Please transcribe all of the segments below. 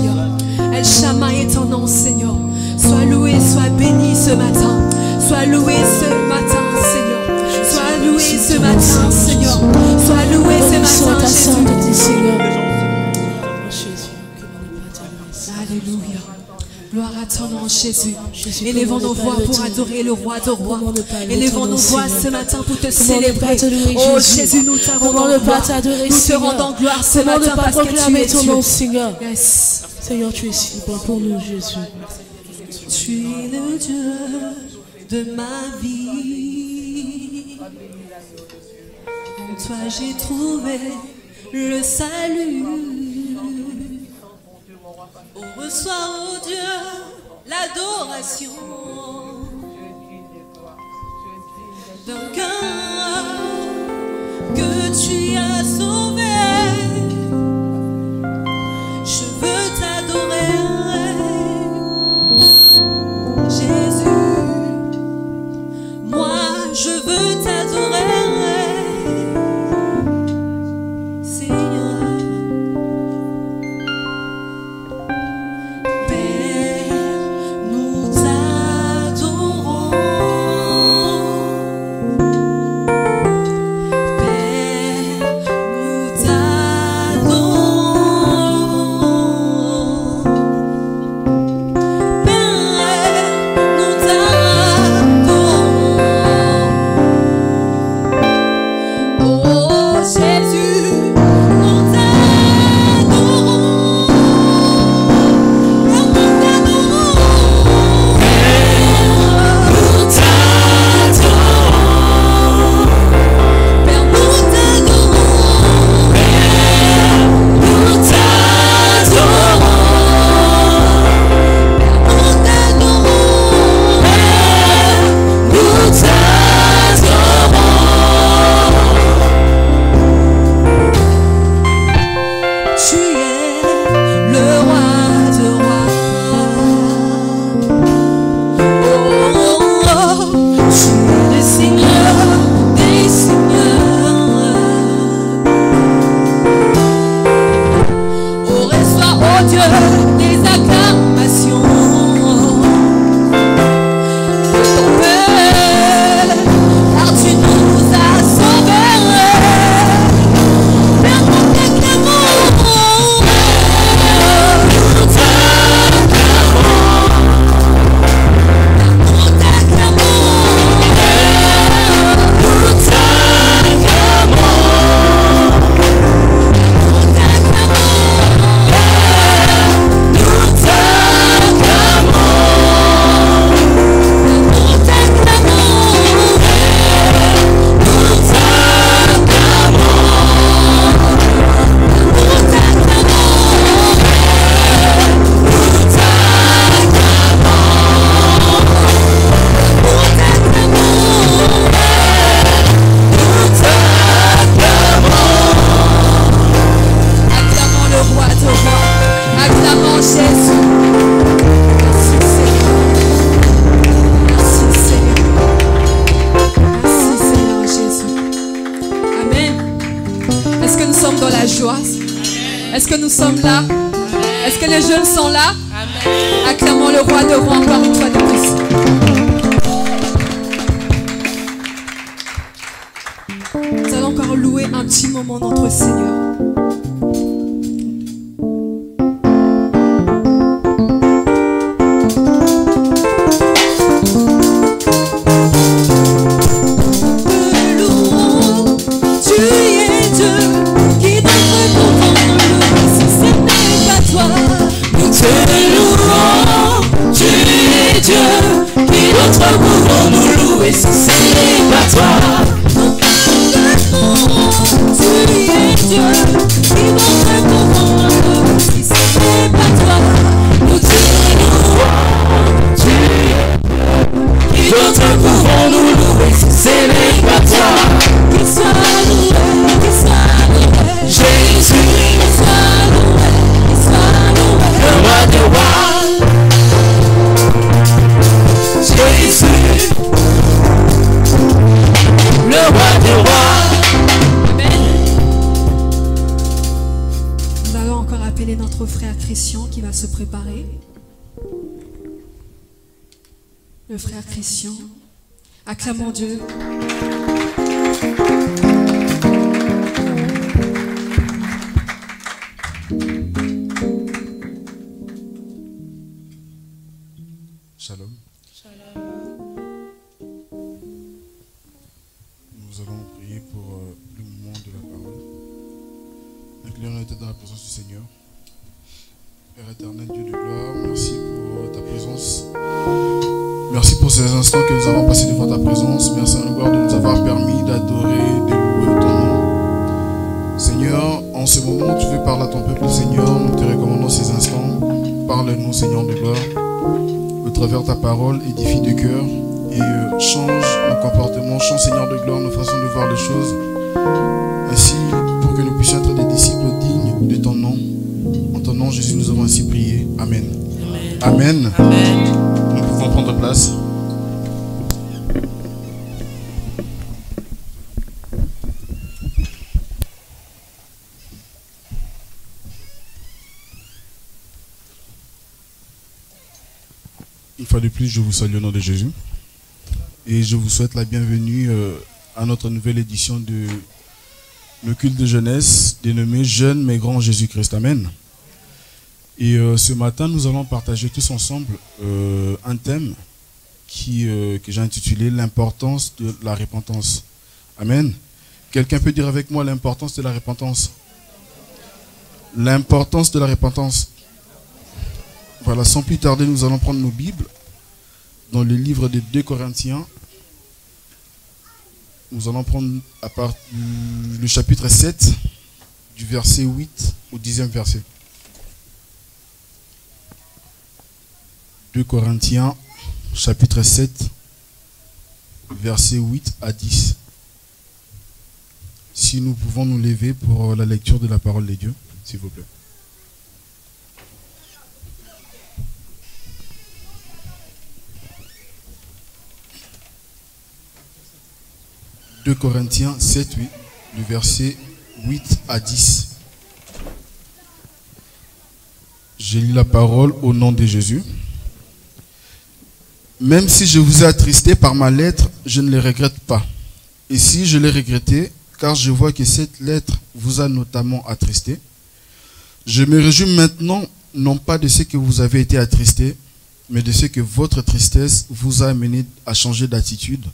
Seigneur. El Shammai est ton nom, Seigneur. Sois loué, sois béni ce matin. Sois loué ce matin, Seigneur. Sois loué ce matin, Seigneur. Sois loué ce matin, Jésus. Alléluia. Gloire à ton nom, Jésus. Élevons nos voix pour adorer le roi de rois. Élevons nos voix ce matin pour te célébrer. Oh Jésus, nous te rendons gloire. Nous te rendons gloire ce matin parce que tu es Dieu. Yes. Seigneur, tu es si bon pour nous, Jésus. Tu es le Dieu de ma vie. En toi j'ai trouvé le salut. Oh, reçois, oh Dieu, l'adoration d'un cœur que tu as sauvé. Je veux t'adorer, Jésus. Moi, je veux t'adorer, Seigneur. Père, nous t'adorons. Père, nous t'adorons. Est-ce que nous sommes là? Est-ce que les jeunes sont là? Amen. Acclamons le roi de rois encore une fois de plus. Nous allons encore louer un petit moment notre Seigneur. se préparer. Le frère Christian. Acclamons Dieu. Shalom. Nous allons prier pour le moment de la parole. Inclinons notre tête dans la présence du Seigneur. Père éternel, Dieu de gloire, merci pour ta présence. Merci pour ces instants que nous avons passés devant ta présence. Merci à nous, de nous avoir permis d'adorer, de louer ton nom. Seigneur, en ce moment où tu veux parler à ton peuple, Seigneur, nous te recommandons ces instants. Parle-nous, Seigneur de gloire. Au travers ta parole, édifie de cœur et change nos comportements, change, Seigneur de gloire, nos façons de voir les choses. Ainsi, pour que nous puissions être des disciples dignes de ton nom. En ton nom, Jésus, nous avons ainsi prié. Amen. Amen. Amen. Amen. Nous pouvons prendre place. Une fois de plus, je vous salue au nom de Jésus. Et je vous souhaite la bienvenue à notre nouvelle édition de le culte de jeunesse dénommé Jeune mais grand Jésus-Christ. Amen. Et ce matin, nous allons partager tous ensemble un thème que j'ai intitulé l'importance de la repentance. Amen. Quelqu'un peut dire avec moi l'importance de la repentance? L'importance de la repentance. Voilà, sans plus tarder, nous allons prendre nos Bibles dans le livre de 2 Corinthiens. Nous allons prendre à part le chapitre 7, du verset 8 au 10e verset. 2 Corinthiens, chapitre 7, verset 8 à 10. Si nous pouvons nous lever pour la lecture de la parole de Dieu, s'il vous plaît. « 2 Corinthiens 7, 8, du verset 8 à 10. J'ai lu la parole au nom de Jésus. Même si je vous ai attristé par ma lettre, je ne les regrette pas. Et si je l'ai regretté, car je vois que cette lettre vous a notamment attristé, je me réjouis maintenant, non pas de ce que vous avez été attristé, mais de ce que votre tristesse vous a amené à changer d'attitude,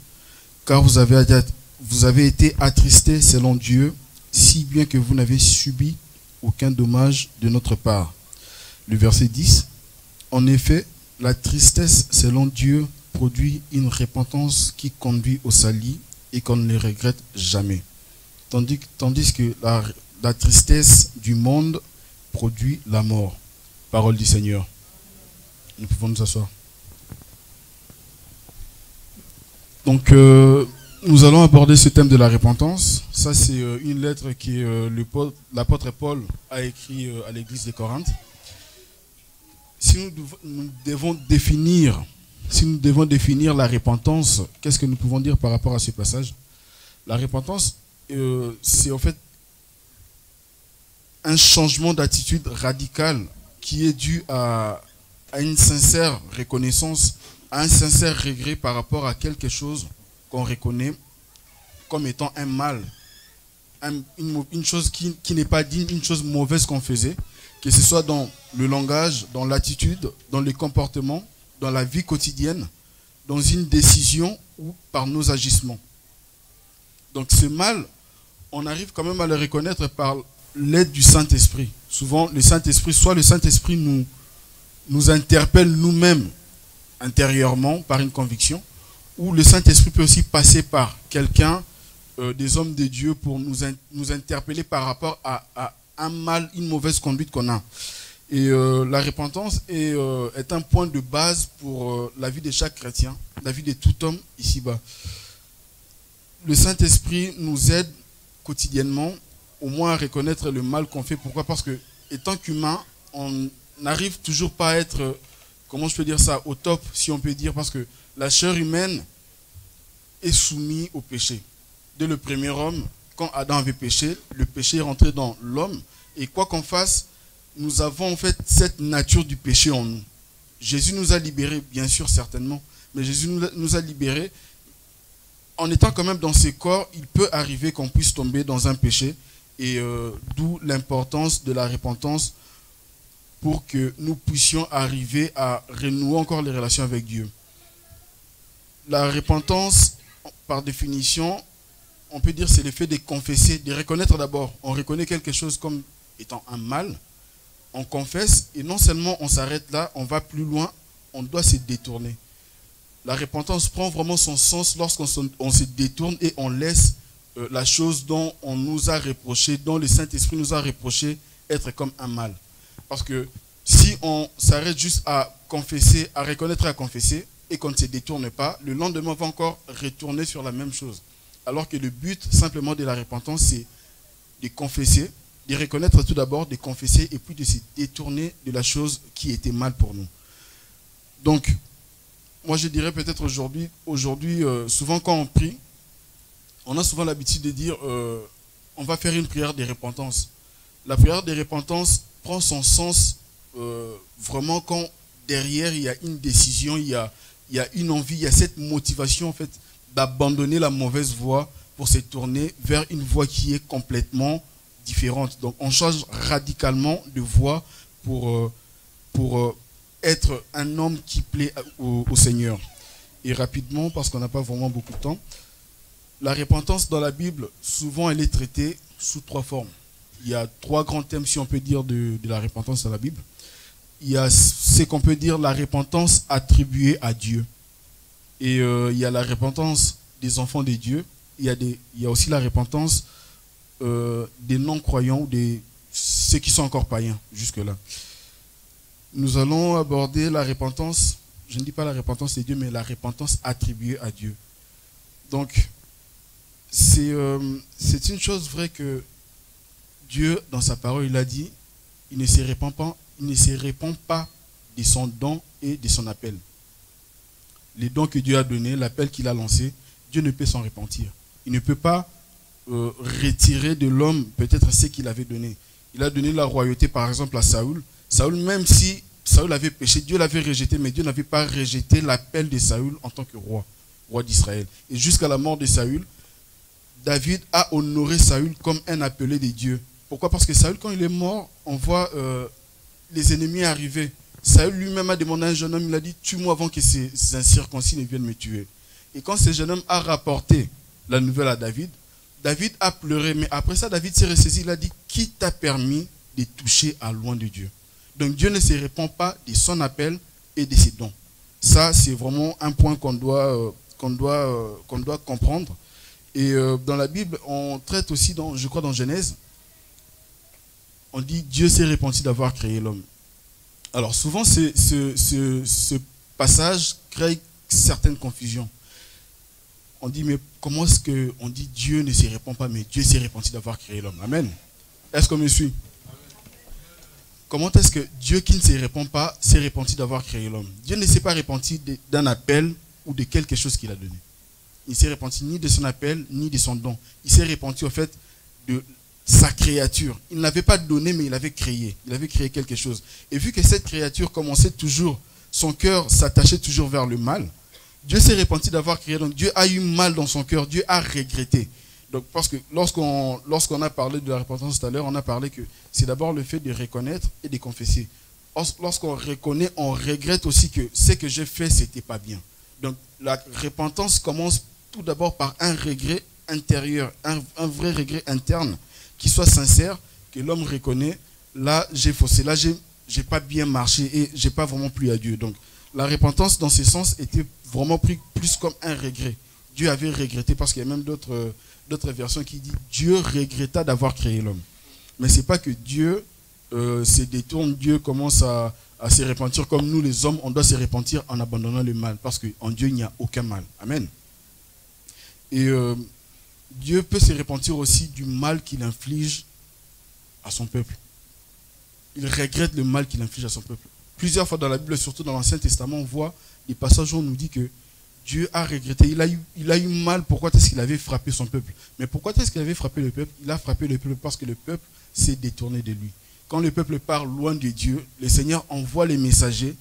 car vous avez été attristé selon Dieu, si bien que vous n'avez subi aucun dommage de notre part. Le verset 10. En effet, la tristesse selon Dieu produit une repentance qui conduit au salut et qu'on ne le regrette jamais. Tandis que la tristesse du monde produit la mort. Parole du Seigneur. Nous pouvons nous asseoir. Donc, nous allons aborder ce thème de la repentance. Ça, c'est une lettre que l'apôtre Paul a écrite à l'église de Corinthe. Si nous devons définir la repentance, qu'est-ce que nous pouvons dire par rapport à ce passage? La repentance, c'est en fait un changement d'attitude radical qui est dû à une sincère reconnaissance, à un sincère regret par rapport à quelque chose qu'on reconnaît comme étant un mal, une chose qui n'est pas digne, une chose mauvaise qu'on faisait, que ce soit dans le langage, dans l'attitude, dans le comportement, dans la vie quotidienne, dans une décision ou par nos agissements. Donc ce mal, on arrive quand même à le reconnaître par l'aide du Saint-Esprit. Souvent, le Saint-Esprit nous interpelle nous-mêmes intérieurement par une conviction, ou le Saint-Esprit peut aussi passer par quelqu'un, des hommes de Dieu, pour nous interpeller par rapport à un mal, une mauvaise conduite qu'on a. Et la repentance est un point de base pour la vie de chaque chrétien, la vie de tout homme ici-bas. Le Saint-Esprit nous aide quotidiennement au moins à reconnaître le mal qu'on fait. Pourquoi? Parce que, étant qu'humain, on n'arrive toujours pas à être, comment je peux dire ça, au top, si on peut dire, parce que la chair humaine est soumise au péché. Dès le premier homme, quand Adam avait péché, le péché est rentré dans l'homme, et quoi qu'on fasse, nous avons en fait cette nature du péché en nous. Jésus nous a libérés, bien sûr, certainement, mais Jésus nous a libérés. En étant quand même dans ces corps, il peut arriver qu'on puisse tomber dans un péché, et d'où l'importance de la repentance pour que nous puissions arriver à renouer encore les relations avec Dieu. La repentance, par définition, on peut dire c'est le fait de confesser, de reconnaître d'abord. On reconnaît quelque chose comme étant un mal, on confesse, et non seulement on s'arrête là, on va plus loin, on doit se détourner. La repentance prend vraiment son sens lorsqu'on se détourne et on laisse la chose dont on nous a reproché, dont le Saint-Esprit nous a reproché être comme un mal. Parce que si on s'arrête juste à confesser, à reconnaître et à confesser, et qu'on ne se détourne pas, le lendemain on va encore retourner sur la même chose. Alors que le but simplement de la repentance, c'est de confesser, de reconnaître tout d'abord, de confesser, et puis de se détourner de la chose qui était mal pour nous. Donc, moi je dirais peut-être aujourd'hui, souvent quand on prie, on a souvent l'habitude de dire, on va faire une prière de repentance. La prière de repentance prend son sens vraiment quand derrière il y a une décision, il y a une envie, il y a cette motivation en fait d'abandonner la mauvaise voie pour se tourner vers une voie qui est complètement différente. Donc on change radicalement de voie pour être un homme qui plaît au Seigneur. Et rapidement, parce qu'on n'a pas vraiment beaucoup de temps, la repentance dans la Bible, souvent elle est traitée sous 3 formes. Il y a 3 grands thèmes, si on peut dire, de la repentance dans la Bible. Il y a ce qu'on peut dire la repentance attribuée à Dieu. Et il y a la repentance des enfants de Dieu. Il y a aussi la repentance des non-croyants, de ceux qui sont encore païens, jusque-là. Nous allons aborder la repentance, je ne dis pas la repentance de Dieu, mais la repentance attribuée à Dieu. Donc, c'est une chose vraie que Dieu, dans sa parole, il a dit, il ne se répand pas de son don et de son appel. Les dons que Dieu a donnés, l'appel qu'il a lancé, Dieu ne peut s'en repentir. Il ne peut pas retirer de l'homme peut-être ce qu'il avait donné. Il a donné la royauté par exemple à Saül. Saül, même si Saül avait péché, Dieu l'avait rejeté, mais Dieu n'avait pas rejeté l'appel de Saül en tant que roi d'Israël. Et jusqu'à la mort de Saül, David a honoré Saül comme un appelé de Dieu. Pourquoi? Parce que Saül, quand il est mort, on voit les ennemis arriver. Saül lui-même a demandé à un jeune homme, il a dit, tue-moi avant que ces incirconcis ne viennent me tuer. Et quand ce jeune homme a rapporté la nouvelle à David, David a pleuré, mais après ça, David s'est ressaisi, il a dit, qui t'a permis de toucher à loin de Dieu? Donc Dieu ne se répand pas de son appel et de ses dons. Ça, c'est vraiment un point qu'on doit comprendre. Et dans la Bible, on traite aussi, je crois dans Genèse, on dit Dieu s'est repenti d'avoir créé l'homme. Alors souvent, ce passage crée certaines confusions. On dit, mais comment est-ce qu'on dit Dieu ne se répand pas, mais Dieu s'est repenti d'avoir créé l'homme? Amen. Est-ce qu'on me suit? Comment est-ce que Dieu qui ne se répand pas s'est repenti d'avoir créé l'homme? Dieu ne s'est pas repenti d'un appel ou de quelque chose qu'il a donné. Il ne s'est repenti ni de son appel, ni de son don. Il s'est repenti au fait de sa créature. Il n'avait pas donné, mais il avait créé. Il avait créé quelque chose. Et vu que cette créature commençait toujours, son cœur s'attachait toujours vers le mal, Dieu s'est repenti d'avoir créé. Donc Dieu a eu mal dans son cœur. Dieu a regretté. Donc parce que lorsqu'on a parlé de la repentance tout à l'heure, on a parlé que c'est d'abord le fait de reconnaître et de confesser. Lorsqu'on reconnaît, on regrette aussi que ce que j'ai fait, c'était pas bien. Donc la repentance commence tout d'abord par un regret intérieur, un vrai regret interne qui soit sincère, que l'homme reconnaît, là j'ai faussé, là j'ai pas bien marché et j'ai pas vraiment plu à Dieu. Donc la repentance dans ce sens était vraiment pris plus comme un regret. Dieu avait regretté, parce qu'il y a même d'autres versions qui disent Dieu regretta d'avoir créé l'homme. Mais c'est pas que Dieu se détourne, Dieu commence à se repentir comme nous les hommes, on doit se repentir en abandonnant le mal, parce qu'en Dieu il n'y a aucun mal. Amen. Et Dieu peut se repentir aussi du mal qu'il inflige à son peuple. Il regrette le mal qu'il inflige à son peuple. Plusieurs fois dans la Bible, surtout dans l'Ancien Testament, on voit des passages où on nous dit que Dieu a regretté, il a eu mal. Pourquoi est-ce qu'il avait frappé son peuple? Mais pourquoi est-ce qu'il avait frappé le peuple? Il a frappé le peuple parce que le peuple s'est détourné de lui. quand le peuple part loin de Dieu, le Seigneur envoie les messagers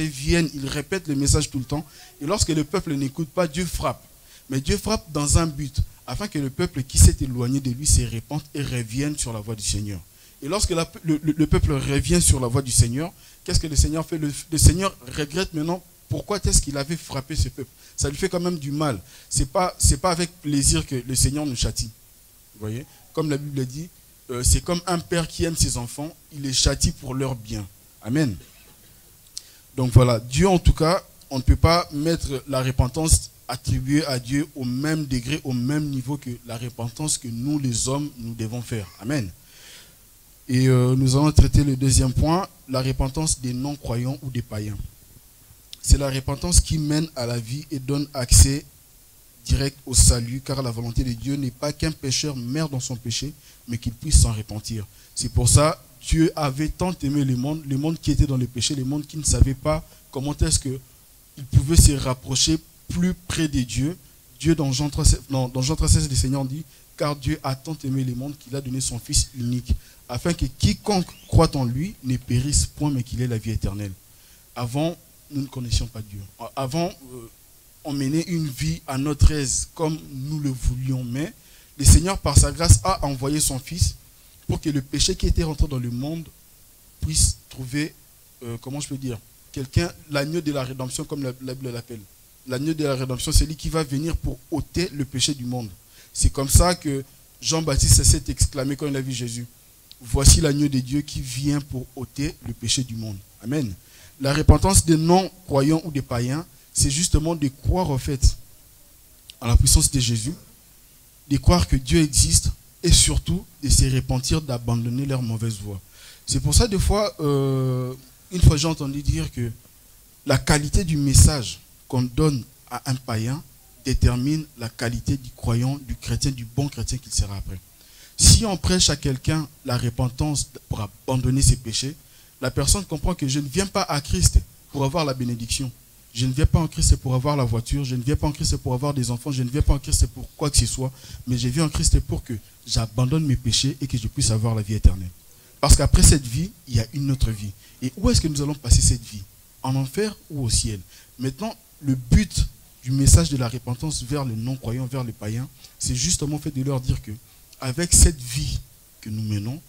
viennent, ils répètent le message tout le temps, et lorsque le peuple n'écoute pas, Dieu frappe. Mais Dieu frappe dans un but, afin que le peuple qui s'est éloigné de lui se répande et revienne sur la voie du Seigneur. Et lorsque le peuple revient sur la voie du Seigneur, qu'est-ce que le Seigneur fait? Le Seigneur regrette maintenant pourquoi est-ce qu'il avait frappé ce peuple. Ça lui fait quand même du mal. C'est pas avec plaisir que le Seigneur nous châtie. Vous voyez? Comme la Bible dit, c'est comme un père qui aime ses enfants, il les châtie pour leur bien. Amen. Donc voilà, Dieu en tout cas, on ne peut pas mettre la repentance attribuée à Dieu au même degré, au même niveau que la repentance que nous les hommes, nous devons faire. Amen. Et nous allons traiter le deuxième point, la repentance des non-croyants ou des païens. C'est la repentance qui mène à la vie et donne accès direct au salut, car la volonté de Dieu n'est pas qu'un pécheur meure dans son péché, mais qu'il puisse s'en repentir. C'est pour ça que Dieu avait tant aimé le monde qui était dans le péché, le monde qui ne savait pas comment est-ce qu'il pouvait se rapprocher plus près de Dieu. Dieu, dans Jean 3,16, le Seigneur dit, car Dieu a tant aimé le monde qu'il a donné son Fils unique, afin que quiconque croit en lui ne périsse point, mais qu'il ait la vie éternelle. Avant, nous ne connaissions pas Dieu. Avant, on menait une vie à notre aise, comme nous le voulions. Mais le Seigneur, par sa grâce, a envoyé son Fils pour que le péché qui était rentré dans le monde puisse trouver, comment je peux dire, quelqu'un, l'agneau de la rédemption, comme la Bible l'appelle. L'agneau de la rédemption, c'est lui qui va venir pour ôter le péché du monde. C'est comme ça que Jean-Baptiste s'est exclamé quand il a vu Jésus. Voici l'agneau de Dieu qui vient pour ôter le péché du monde. Amen. La repentance des non-croyants ou des païens, c'est justement de croire en fait à la puissance de Jésus, de croire que Dieu existe et surtout de se repentir, d'abandonner leur mauvaise voie. C'est pour ça, des fois, une fois j'ai entendu dire que la qualité du message qu'on donne à un païen détermine la qualité du croyant, du chrétien, du bon chrétien qu'il sera après. Si on prêche à quelqu'un la repentance pour abandonner ses péchés, la personne comprend que je ne viens pas à Christ pour avoir la bénédiction. Je ne viens pas en Christ pour avoir la voiture. Je ne viens pas en Christ pour avoir des enfants. Je ne viens pas en Christ pour quoi que ce soit. Mais je viens en Christ pour que j'abandonne mes péchés et que je puisse avoir la vie éternelle. Parce qu'après cette vie, il y a une autre vie. Et où est-ce que nous allons passer cette vie? En enfer ou au ciel? Maintenant, le but du message de la repentance vers les non-croyants, vers les païens, c'est justement fait de leur dire que avec cette vie que nous menons,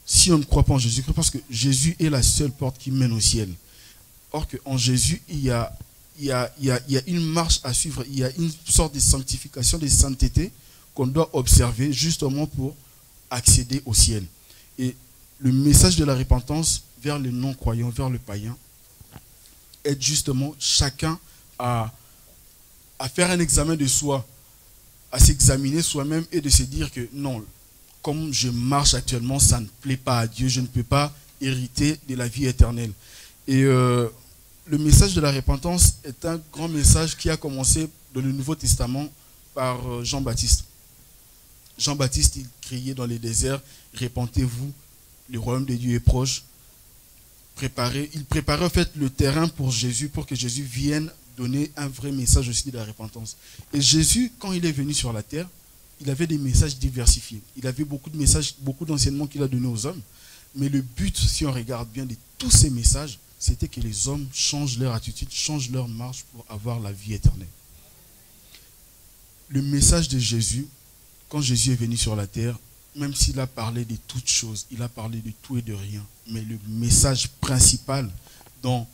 si on ne croit pas en Jésus-Christ, parce que Jésus est la seule porte qui mène au ciel. Or qu'en Jésus, il y a une marche à suivre, il y a une sorte de sanctification, de sainteté qu'on doit observer justement pour accéder au ciel. Et le message de la repentance vers les non-croyants, vers le païen, aide justement chacun à faire un examen de soi, à s'examiner soi-même et de se dire que non, comme je marche actuellement, ça ne plaît pas à Dieu, je ne peux pas hériter de la vie éternelle. Et le message de la repentance est un grand message qui a commencé dans le Nouveau Testament par Jean-Baptiste. Jean-Baptiste, il criait dans les déserts, repentez-vous, le royaume de Dieu est proche. Il préparait en fait le terrain pour Jésus, pour que Jésus vienne donner un vrai message aussi de la repentance. Et Jésus, quand il est venu sur la terre, il avait des messages diversifiés. Il avait beaucoup de messages, beaucoup d'enseignements qu'il a donnés aux hommes. Mais le but, si on regarde bien de tous ces messages, c'était que les hommes changent leur attitude, changent leur marche pour avoir la vie éternelle. Le message de Jésus, quand Jésus est venu sur la terre, même s'il a parlé de toutes choses, il a parlé de tout et de rien. Mais le message principal dans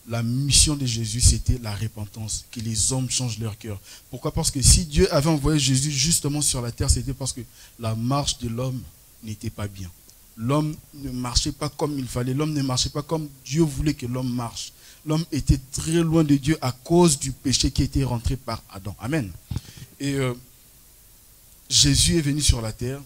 la mission de Jésus, c'était la repentance, que les hommes changent leur cœur. Pourquoi? Parce que si Dieu avait envoyé Jésus justement sur la terre, c'était parce que la marche de l'homme n'était pas bien. L'homme ne marchait pas comme il fallait, l'homme ne marchait pas comme Dieu voulait que l'homme marche. L'homme était très loin de Dieu à cause du péché qui était rentré par Adam. Amen. Et Jésus est venu sur la terre,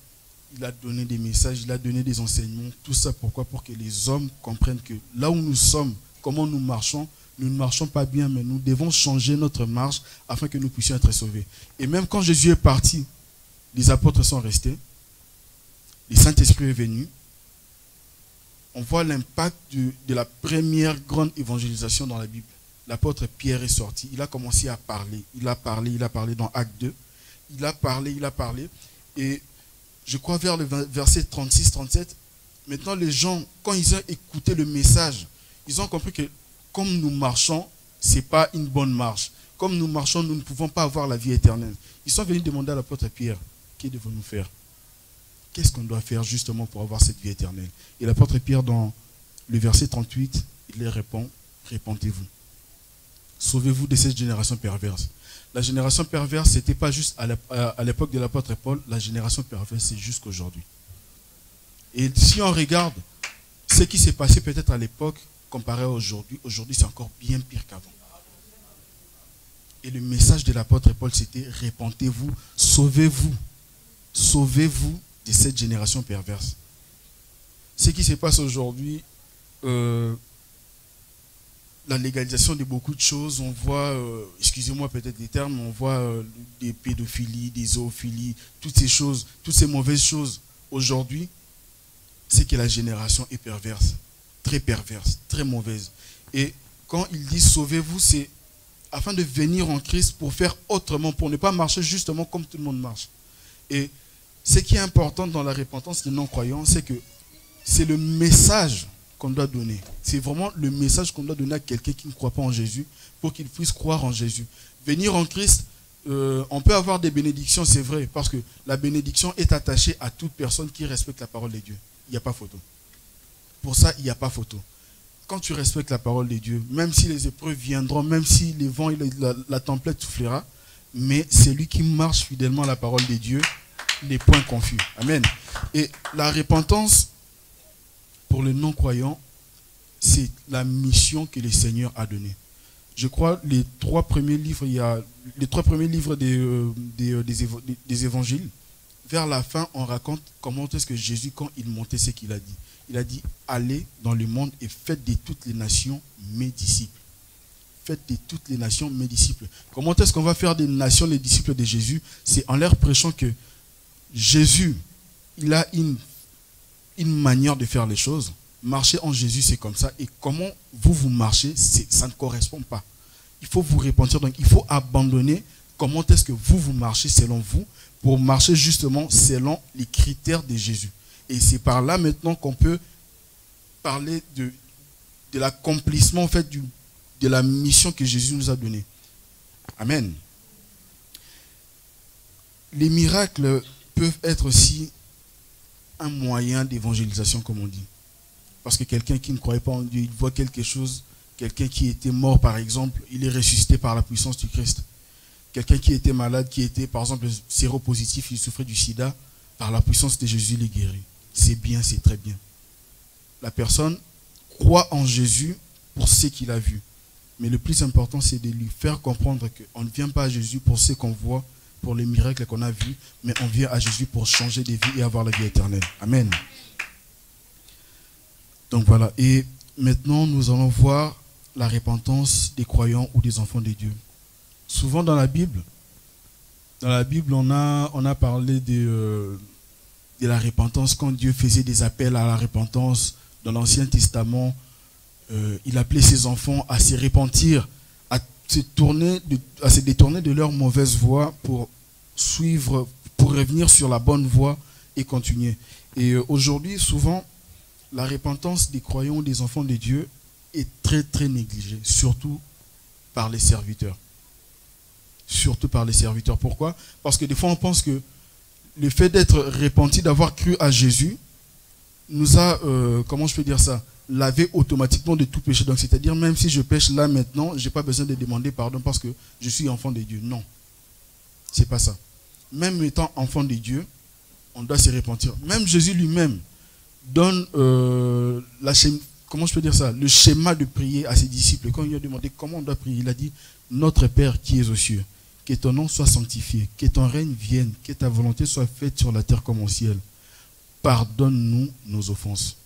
il a donné des messages, il a donné des enseignements, tout ça pourquoi? Pour que les hommes comprennent que là où nous sommes, comment nous ne marchons pas bien, mais nous devons changer notre marche afin que nous puissions être sauvés. Et même quand Jésus est parti, les apôtres sont restés, le Saint-Esprit est venu, on voit l'impact de la première grande évangélisation dans la Bible. L'apôtre Pierre est sorti, il a commencé à parler, il a parlé dans Acte 2, il a parlé, et je crois vers le verset 36-37, maintenant les gens, quand ils ont écouté le message, ils ont compris que comme nous marchons, ce n'est pas une bonne marche. Comme nous marchons, nous ne pouvons pas avoir la vie éternelle. Ils sont venus demander à l'apôtre Pierre, que devons-nous faire? Qu'est-ce qu'on doit faire justement pour avoir cette vie éternelle? Et l'apôtre Pierre, dans le verset 38, il leur répond, répentez-vous. Sauvez-vous de cette génération perverse. La génération perverse, ce n'était pas juste à l'époque de l'apôtre Paul, la génération perverse, c'est jusqu'aujourd'hui. Et si on regarde ce qui s'est passé peut-être à l'époque, comparé à aujourd'hui, aujourd'hui c'est encore bien pire qu'avant. Et le message de l'apôtre Paul, c'était répentez-vous, sauvez-vous. Sauvez-vous de cette génération perverse. Ce qui se passe aujourd'hui, la légalisation de beaucoup de choses, on voit, excusez-moi peut-être des termes, on voit des pédophilies, des zoophilies, toutes ces choses, toutes ces mauvaises choses. Aujourd'hui, c'est que la génération est perverse, très mauvaise. Et quand il dit sauvez-vous, c'est afin de venir en Christ pour faire autrement, pour ne pas marcher justement comme tout le monde marche. Et ce qui est important dans la repentance des non-croyants, c'est que c'est le message qu'on doit donner. C'est vraiment le message qu'on doit donner à quelqu'un qui ne croit pas en Jésus pour qu'il puisse croire en Jésus. Venir en Christ, on peut avoir des bénédictions, c'est vrai, parce que la bénédiction est attachée à toute personne qui respecte la parole de Dieu. Il n'y a pas photo. Pour ça, il n'y a pas photo. Quand tu respectes la parole de Dieu, même si les épreuves viendront, même si les vents et la tempête soufflera, mais c'est lui qui marche fidèlement à la parole de Dieu, les points confus. Amen. Et la repentance, pour les non-croyants, c'est la mission que le Seigneur a donnée. Je crois les trois premiers livres, il y a les trois premiers livres des évangiles. Vers la fin, on raconte comment est-ce que Jésus, quand il montait, ce qu'il a dit. Il a dit, allez dans le monde et faites de toutes les nations mes disciples. Faites de toutes les nations mes disciples. Comment est-ce qu'on va faire des nations les disciples de Jésus? C'est en leur prêchant que Jésus, il a une manière de faire les choses. Marcher en Jésus, c'est comme ça. Et comment vous marchez, ça ne correspond pas. Il faut vous repentir. Donc, il faut abandonner comment est-ce que vous marchez selon vous pour marcher justement selon les critères de Jésus. Et c'est par là maintenant qu'on peut parler de l'accomplissement en fait, de la mission que Jésus nous a donnée. Amen. Les miracles peuvent être aussi un moyen d'évangélisation, comme on dit. Parce que quelqu'un qui ne croyait pas en Dieu, il voit quelque chose, quelqu'un qui était mort par exemple, il est ressuscité par la puissance du Christ. Quelqu'un qui était malade, qui était par exemple séropositif, il souffrait du sida, par la puissance de Jésus, il est guéri. C'est bien, c'est très bien. La personne croit en Jésus pour ce qu'il a vu. Mais le plus important, c'est de lui faire comprendre qu'on ne vient pas à Jésus pour ce qu'on voit, pour les miracles qu'on a vus, mais on vient à Jésus pour changer de vie et avoir la vie éternelle. Amen. Donc voilà. Et maintenant, nous allons voir la repentance des croyants ou des enfants de Dieu. Souvent dans la Bible, on a parlé de la repentance quand Dieu faisait des appels à la repentance. Dans l'Ancien Testament, il appelait ses enfants à se repentir, à se détourner de leur mauvaise voie pour suivre, pour revenir sur la bonne voie et continuer. Et aujourd'hui, souvent, la repentance des croyants ou des enfants de Dieu est très très négligée, surtout par les serviteurs. Surtout par les serviteurs. Pourquoi? Parce que des fois on pense que le fait d'être repenti, d'avoir cru à Jésus, nous a, comment je peux dire ça, lavé automatiquement de tout péché. Donc c'est-à-dire même si je pêche là maintenant, je n'ai pas besoin de demander pardon parce que je suis enfant de Dieu. Non, c'est pas ça. Même étant enfant de Dieu, on doit se repentir. Même Jésus lui-même donne comment je peux dire ça, le schéma de prier à ses disciples. Quand il lui a demandé comment on doit prier, il a dit: Notre Père qui es aux cieux, que ton nom soit sanctifié, que ton règne vienne, que ta volonté soit faite sur la terre comme au ciel. Pardonne-nous nos offenses.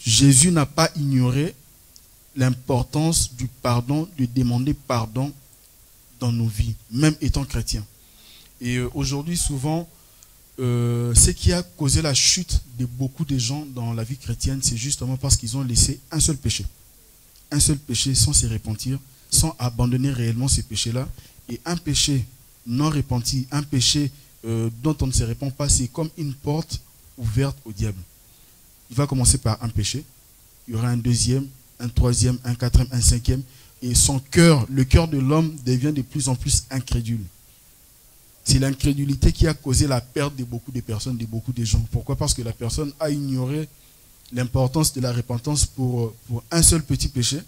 Jésus n'a pas ignoré l'importance du pardon, de demander pardon dans nos vies, même étant chrétiens. Et aujourd'hui, souvent, ce qui a causé la chute de beaucoup de gens dans la vie chrétienne, c'est justement parce qu'ils ont laissé un seul péché. Un seul péché sans se repentir, sans abandonner réellement ces péchés-là. Et un péché non repenti, un péché dont on ne se repent pas, c'est comme une porte ouverte au diable. il va commencer par un péché. Il y aura un deuxième, un troisième, un quatrième, un cinquième. Et son cœur, le cœur de l'homme devient de plus en plus incrédule. C'est l'incrédulité qui a causé la perte de beaucoup de personnes, de beaucoup de gens. Pourquoi? Parce que la personne a ignoré l'importance de la repentance pour un seul petit péché.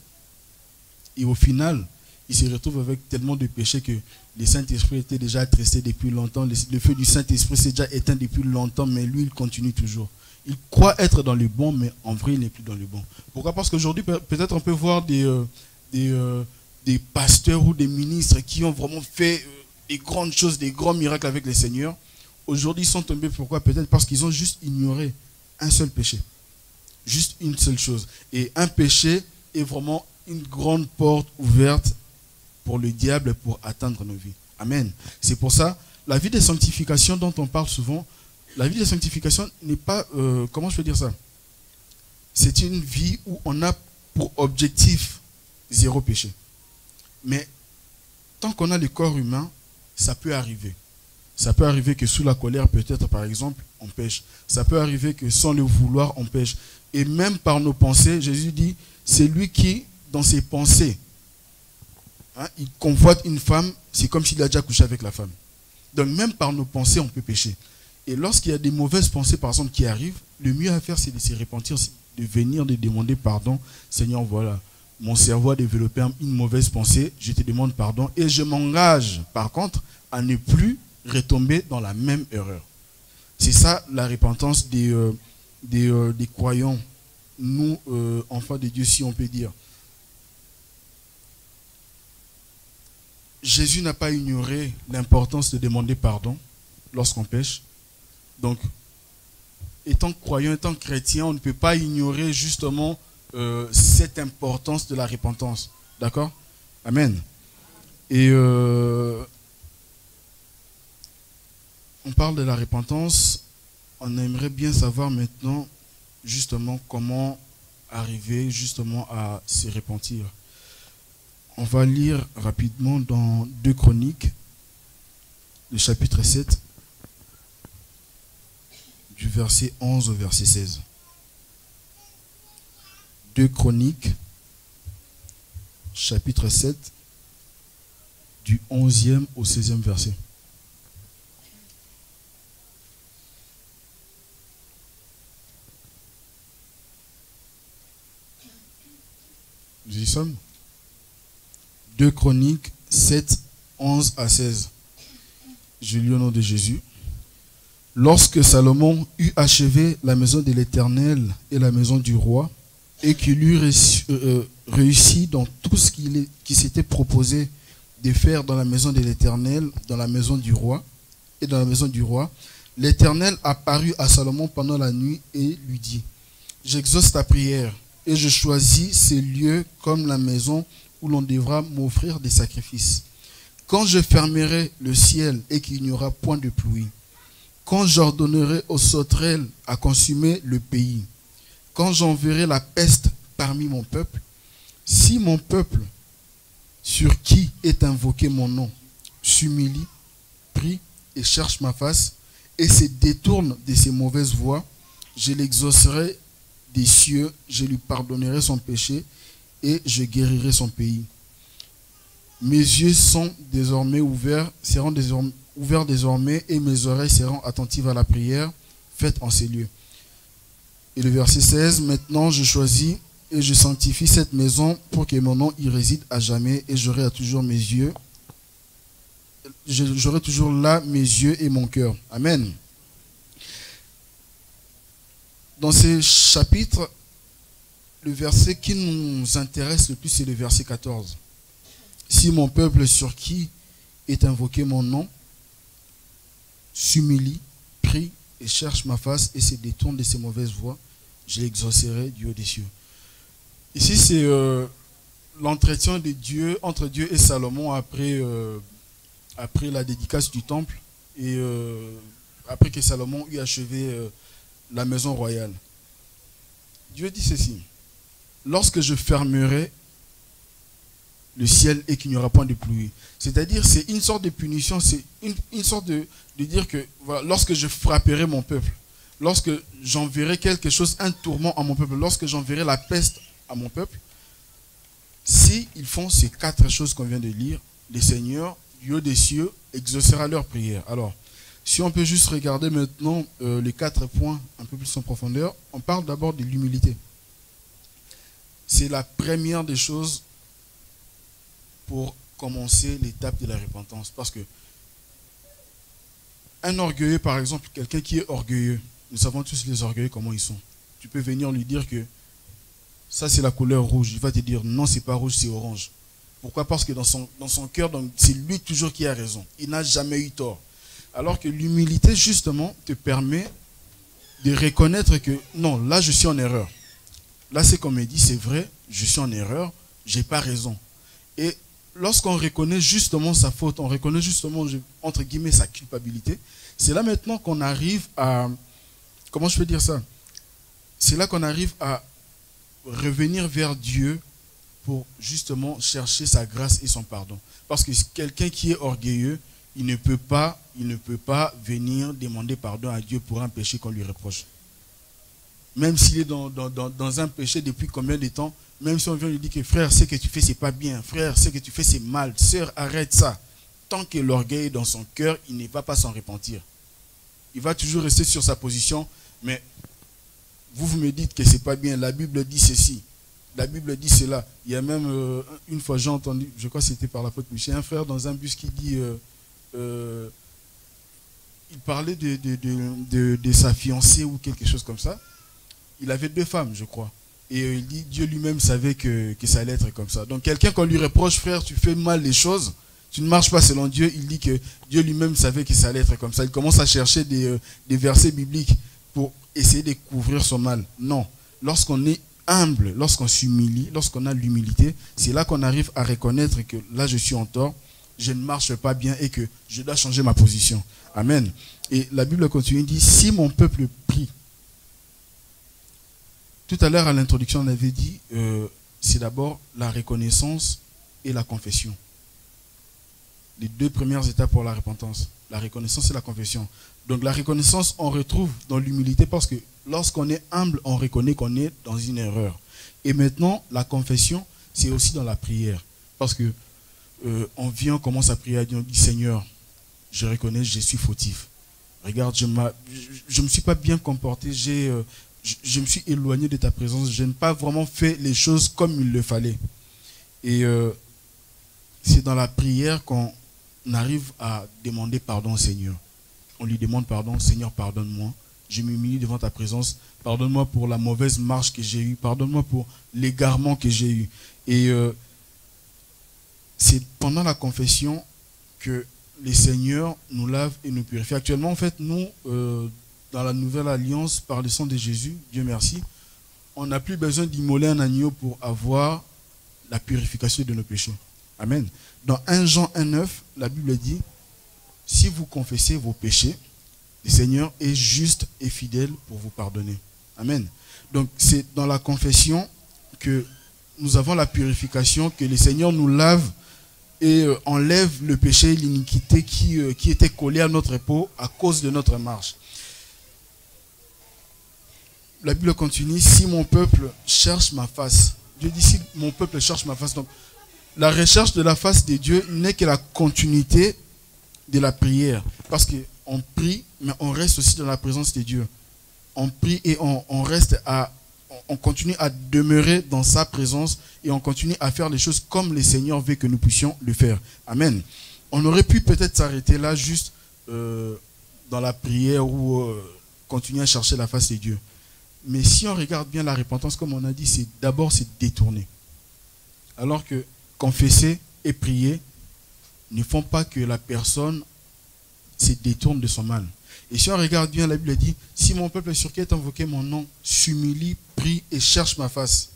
Et au final, il se retrouve avec tellement de péchés que le Saint-Esprit était déjà attristé depuis longtemps. Le feu du Saint-Esprit s'est déjà éteint depuis longtemps, mais lui, il continue toujours. Il croit être dans le bon, mais en vrai, il n'est plus dans le bon. Pourquoi? Parce qu'aujourd'hui, peut-être on peut voir des pasteurs ou des ministres qui ont vraiment fait des grandes choses, des grands miracles avec le Seigneur. Aujourd'hui, ils sont tombés. Pourquoi? Peut-être parce qu'ils ont juste ignoré un seul péché. Juste une seule chose. Et un péché est vraiment une grande porte ouverte pour le diable pour atteindre nos vies. Amen. C'est pour ça, la vie de sanctification dont on parle souvent, la vie de sanctification n'est pas, comment je peux dire ça? C'est une vie où on a pour objectif zéro péché. Mais tant qu'on a le corps humain, ça peut arriver. Ça peut arriver que sous la colère, peut-être par exemple, on pêche. Ça peut arriver que sans le vouloir, on pêche. Et même par nos pensées, Jésus dit, c'est lui qui, dans ses pensées, il convoite une femme, c'est comme s'il a déjà couché avec la femme. Donc même par nos pensées, on peut pécher. Et lorsqu'il y a des mauvaises pensées, par exemple, qui arrivent, le mieux à faire, c'est de se repentir, de venir, de demander pardon. Seigneur, voilà, mon cerveau a développé une mauvaise pensée, je te demande pardon. Et je m'engage, par contre, à ne plus retomber dans la même erreur. C'est ça la repentance des croyants, nous, enfants de Dieu, si on peut dire. Jésus n'a pas ignoré l'importance de demander pardon lorsqu'on pêche. Donc, étant croyant, étant chrétien, on ne peut pas ignorer justement cette importance de la repentance. D'accord? Amen. Et on parle de la repentance. On aimerait bien savoir maintenant justement comment arriver justement à se repentir. On va lire rapidement dans 2 Chroniques, le chapitre 7, du verset 11 au verset 16. 2 Chroniques, chapitre 7, du 11e au 16e verset. Nous y sommes. 2 Chroniques 7, 11 à 16. Je lis au nom de Jésus. Lorsque Salomon eut achevé la maison de l'Éternel et la maison du roi, et qu'il eut réussi dans tout ce qui s'était proposé de faire dans la maison de l'Éternel, dans la maison du roi et dans la maison du roi, l'Éternel apparut à Salomon pendant la nuit et lui dit, j'exauce ta prière et je choisis ces lieux comme la maison où l'on devra m'offrir des sacrifices. Quand je fermerai le ciel et qu'il n'y aura point de pluie, quand j'ordonnerai aux sauterelles à consumer le pays, quand j'enverrai la peste parmi mon peuple, si mon peuple, sur qui est invoqué mon nom, s'humilie, prie et cherche ma face, et se détourne de ses mauvaises voies, je l'exaucerai des cieux, je lui pardonnerai son péché, et je guérirai son pays. Mes yeux sont désormais ouverts, seront ouverts désormais, et mes oreilles seront attentives à la prière faite en ces lieux. Et le verset 16, maintenant je choisis et je sanctifie cette maison pour que mon nom y réside à jamais, et j'aurai toujours mes yeux, j'aurai toujours là mes yeux et mon cœur. Amen. Dans ces chapitres, le verset qui nous intéresse le plus, c'est le verset 14. Si mon peuple sur qui est invoqué mon nom s'humilie, prie et cherche ma face et se détourne de ses mauvaises voies, je l'exaucerai du haut des cieux. Ici, c'est l'entretien de Dieu, entre Dieu et Salomon après la dédicace du temple et après que Salomon eut achevé la maison royale. Dieu dit ceci: lorsque je fermerai le ciel et qu'il n'y aura point de pluie. C'est-à-dire, c'est une sorte de punition, c'est une sorte de dire que voilà, lorsque je frapperai mon peuple, lorsque j'enverrai quelque chose, un tourment à mon peuple, lorsque j'enverrai la peste à mon peuple, si ils font ces 4 choses qu'on vient de lire, le Seigneur, Dieu des cieux, exaucera leur prière. Alors, si on peut juste regarder maintenant les 4 points un peu plus en profondeur, on parle d'abord de l'humilité. C'est la première des choses pour commencer l'étape de la repentance. Parce que un orgueilleux, par exemple, quelqu'un qui est orgueilleux, nous savons tous les orgueilleux comment ils sont. Tu peux venir lui dire que ça c'est la couleur rouge. Il va te dire non, c'est pas rouge, c'est orange. Pourquoi? Parce que dans son cœur, c'est lui toujours qui a raison. Il n'a jamais eu tort. Alors que l'humilité, justement, te permet de reconnaître que non, là je suis en erreur. Là c'est comme il dit, c'est vrai, je suis en erreur, j'ai pas raison. Et lorsqu'on reconnaît justement sa faute, on reconnaît justement, entre guillemets, sa culpabilité, c'est là maintenant qu'on arrive à, comment je peux dire ça? C'est là qu'on arrive à revenir vers Dieu pour justement chercher sa grâce et son pardon. Parce que quelqu'un qui est orgueilleux, il ne peut pas venir demander pardon à Dieu pour un péché qu'on lui reproche. Même s'il est dans un péché depuis combien de temps, même si on vient lui dire que frère, ce que tu fais, c'est pas bien. Frère, ce que tu fais, c'est mal. Sœur, arrête ça. Tant que l'orgueil est dans son cœur, il ne va pas s'en repentir. Il va toujours rester sur sa position. Mais vous me dites que c'est pas bien. La Bible dit ceci. La Bible dit cela. Il y a même une fois, j'ai entendu, je crois que c'était par l'apôtre Michel, un frère dans un bus qui dit, il parlait de sa fiancée ou quelque chose comme ça. Il avait 2 femmes, je crois. Et il dit, Dieu lui-même savait que ça allait être comme ça. Donc quelqu'un qu'on lui reproche, frère, tu fais mal les choses, tu ne marches pas selon Dieu, il dit que Dieu lui-même savait que ça allait être comme ça. Il commence à chercher des versets bibliques pour essayer de couvrir son mal. Non. Lorsqu'on est humble, lorsqu'on s'humilie, lorsqu'on a l'humilité, c'est là qu'on arrive à reconnaître que là je suis en tort, je ne marche pas bien et que je dois changer ma position. Amen. Et la Bible continue, dit, si mon peuple prie. Tout à l'heure à l'introduction on avait dit, c'est d'abord la reconnaissance et la confession. Les 2 premières étapes pour la repentance. La reconnaissance et la confession. Donc la reconnaissance, on retrouve dans l'humilité parce que lorsqu'on est humble, on reconnaît qu'on est dans une erreur. Et maintenant, la confession, c'est aussi dans la prière. Parce que on vient, on commence à prier à Dieu, on dit Seigneur, je reconnais, je suis fautif. Regarde, je ne me suis pas bien comporté, je me suis éloigné de ta présence, je n'ai pas vraiment fait les choses comme il le fallait. Et c'est dans la prière qu'on arrive à demander pardon au Seigneur. On lui demande pardon, Seigneur, pardonne-moi. Je m'humilie devant ta présence. Pardonne-moi pour la mauvaise marche que j'ai eue. Pardonne-moi pour l'égarement que j'ai eu. Et c'est pendant la confession que les Seigneurs nous lavent et nous purifient. Actuellement, en fait, nous, dans la nouvelle alliance, par le sang de Jésus, Dieu merci, on n'a plus besoin d'immoler un agneau pour avoir la purification de nos péchés. Amen. Dans 1 Jean 1,9, la Bible dit, si vous confessez vos péchés, le Seigneur est juste et fidèle pour vous pardonner. Amen. Donc c'est dans la confession que nous avons la purification, que le Seigneur nous lave et enlève le péché et l'iniquité qui était collé à notre peau à cause de notre marche. La Bible continue, si mon peuple cherche ma face. Dieu dit, si mon peuple cherche ma face. Donc la recherche de la face de Dieu n'est que la continuité de la prière. Parce qu'on prie, mais on reste aussi dans la présence de Dieu. On prie et on continue à demeurer dans sa présence et on continue à faire les choses comme le Seigneur veut que nous puissions le faire. Amen. On aurait pu peut-être s'arrêter là juste dans la prière ou continuer à chercher la face de Dieu. Mais si on regarde bien la repentance, comme on a dit, c'est détourner. Alors que confesser et prier ne font pas que la personne se détourne de son mal. Et si on regarde bien, la Bible dit, si mon peuple sur qui est invoqué mon nom s'humilie, prie et cherche ma face.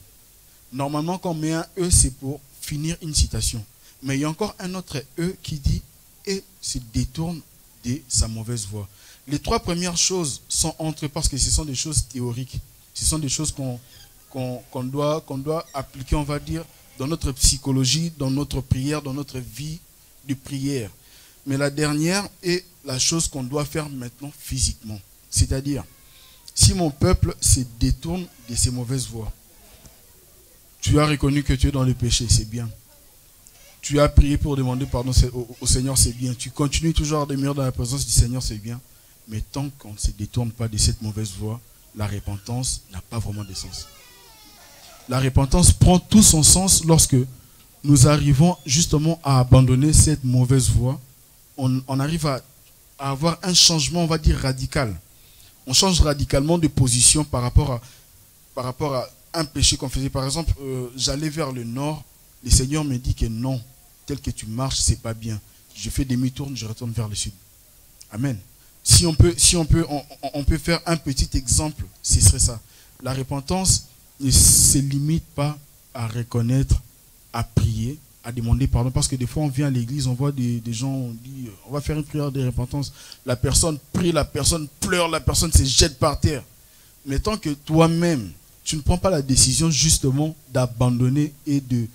Normalement, quand on met un E, c'est pour finir une citation. Mais il y a encore un autre E qui dit, et se détourne de sa mauvaise voie. Les 3 premières choses sont entre, parce que ce sont des choses théoriques. Ce sont des choses qu'on doit appliquer, on va dire, dans notre psychologie, dans notre prière, dans notre vie de prière. Mais la dernière est la chose qu'on doit faire maintenant physiquement. C'est-à-dire, Si mon peuple se détourne de ses mauvaises voies, tu as reconnu que tu es dans le péché, c'est bien. Tu as prié pour demander pardon au Seigneur, c'est bien. Tu continues toujours à demeurer dans la présence du Seigneur, c'est bien. Mais tant qu'on ne se détourne pas de cette mauvaise voie, la repentance n'a pas vraiment de sens. La repentance prend tout son sens lorsque nous arrivons justement à abandonner cette mauvaise voie. On arrive à avoir un changement, on va dire, radical. On change radicalement de position par rapport à un péché qu'on faisait. Par exemple, j'allais vers le nord, le Seigneur me dit que non, tel que tu marches, c'est pas bien. Je fais demi-tour, je retourne vers le sud. Amen. Si on peut faire un petit exemple, ce serait ça. La repentance ne se limite pas à reconnaître, à prier, à demander pardon. Parce que des fois, on vient à l'église, on voit des gens, on dit, on va faire une prière de repentance. La personne prie, la personne pleure, la personne se jette par terre. Mais tant que toi-même, tu ne prends pas la décision justement d'abandonner et de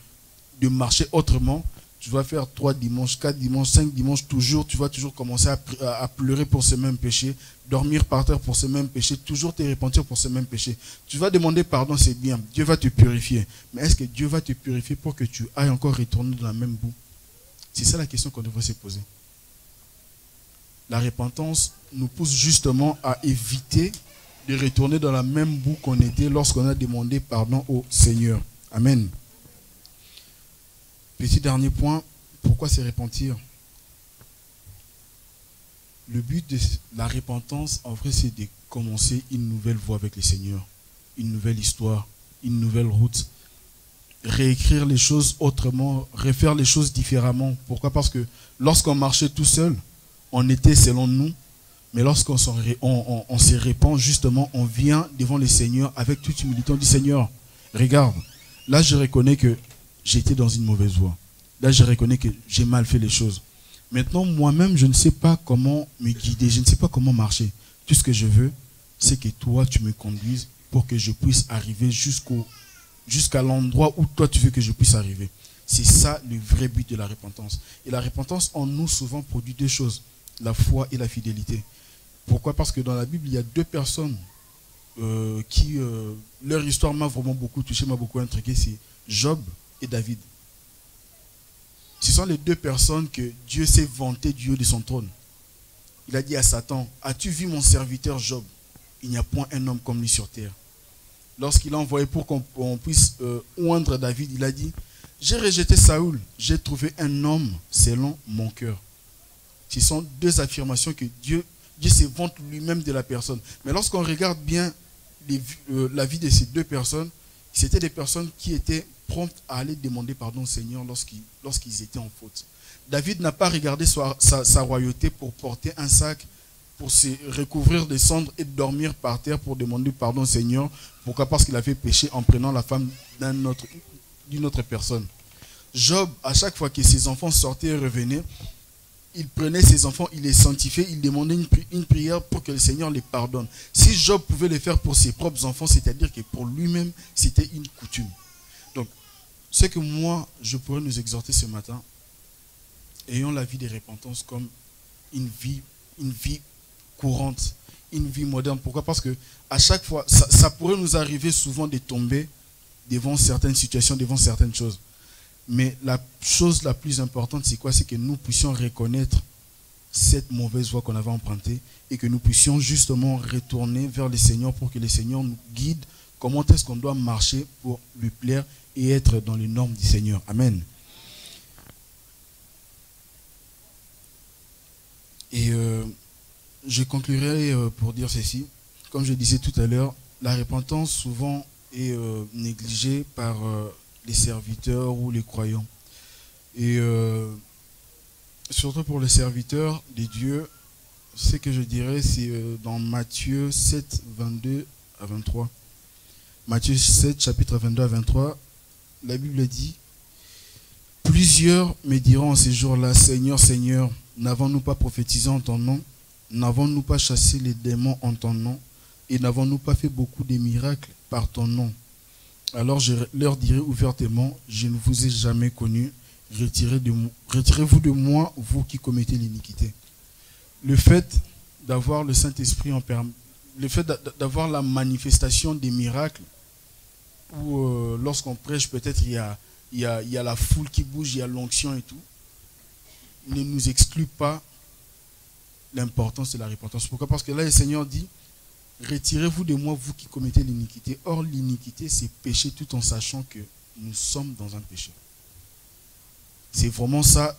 marcher autrement, tu vas faire 3 dimanches, 4 dimanches, 5 dimanches, toujours, tu vas toujours commencer à pleurer pour ce même péché, dormir par terre pour ce même péché, toujours te repentir pour ce même péché. Tu vas demander pardon, c'est bien, Dieu va te purifier. Mais est-ce que Dieu va te purifier pour que tu ailles encore retourner dans la même boue? C'est ça la question qu'on devrait se poser. La repentance nous pousse justement à éviter de retourner dans la même boue qu'on était lorsqu'on a demandé pardon au Seigneur. Amen. Petit dernier point, pourquoi se repentir? Le but de la repentance, en vrai, c'est de commencer une nouvelle voie avec le Seigneur, une nouvelle histoire, une nouvelle route. Réécrire les choses autrement, refaire les choses différemment. Pourquoi? Parce que lorsqu'on marchait tout seul, on était selon nous, mais lorsqu'on se répand, justement, on vient devant le Seigneur avec toute humilité. On dit, Seigneur, regarde, là je reconnais que j'étais dans une mauvaise voie. Là, je reconnais que j'ai mal fait les choses. Maintenant, moi-même, je ne sais pas comment me guider. Je ne sais pas comment marcher. Tout ce que je veux, c'est que toi, tu me conduises pour que je puisse arriver jusqu'à l'endroit où toi, tu veux que je puisse arriver. C'est ça le vrai but de la repentance. Et la repentance, en nous, souvent, produit 2 choses. La foi et la fidélité. Pourquoi? Parce que dans la Bible, il y a 2 personnes qui... leur histoire m'a vraiment beaucoup touché, m'a beaucoup intrigué. C'est Job et David. Ce sont les 2 personnes que Dieu s'est vanté du haut de son trône. Il a dit à Satan, as-tu vu mon serviteur Job? Il n'y a point un homme comme lui sur terre. Lorsqu'il a envoyé pour qu'on puisse oindre David, il a dit, j'ai rejeté Saoul, j'ai trouvé un homme selon mon cœur. Ce sont 2 affirmations que Dieu se vante lui-même de la personne. Mais lorsqu'on regarde bien la vie de ces 2 personnes, c'était des personnes qui étaient promptes à aller demander pardon au Seigneur lorsqu'ils étaient en faute. David n'a pas regardé sa royauté pour porter un sac, pour se recouvrir de cendres et dormir par terre pour demander pardon au Seigneur. Pourquoi? Parce qu'il avait péché en prenant la femme d'une autre personne. Job, à chaque fois que ses enfants sortaient et revenaient, il prenait ses enfants, il les sanctifiait, il demandait une prière pour que le Seigneur les pardonne. Si Job pouvait le faire pour ses propres enfants, c'est-à-dire que pour lui-même, c'était une coutume. Donc, ce que moi, je pourrais nous exhorter ce matin, ayons la vie de repentance comme une vie courante, une vie moderne. Pourquoi? Parce que à chaque fois, ça pourrait nous arriver souvent de tomber devant certaines situations, devant certaines choses. Mais la chose la plus importante, c'est quoi? C'est que nous puissions reconnaître cette mauvaise voie qu'on avait empruntée et que nous puissions justement retourner vers le Seigneur pour que le Seigneur nous guide comment est-ce qu'on doit marcher pour lui plaire et être dans les normes du Seigneur. Amen. Et je conclurai pour dire ceci. Comme je disais tout à l'heure, la repentance souvent est négligée par les serviteurs ou les croyants. Et surtout pour les serviteurs de Dieu, ce que je dirais, c'est dans Matthieu 7, 22 à 23. Matthieu 7, chapitre 22 à 23, la Bible dit, « Plusieurs me diront en ces jours-là, Seigneur, Seigneur, n'avons-nous pas prophétisé en ton nom? N'avons-nous pas chassé les démons en ton nom? Et n'avons-nous pas fait beaucoup de miracles par ton nom? Alors je leur dirai ouvertement, je ne vous ai jamais connu, retirez-vous de moi, vous qui commettez l'iniquité. » Le fait d'avoir le Saint-Esprit le fait d'avoir la manifestation des miracles, où lorsqu'on prêche, peut-être il y a la foule qui bouge, il y a l'onction et tout, ne nous exclut pas l'importance de la repentance. Pourquoi? Parce que là, le Seigneur dit, retirez-vous de moi, vous qui commettez l'iniquité. Or, l'iniquité, c'est pécher tout en sachant que nous sommes dans un péché. C'est vraiment ça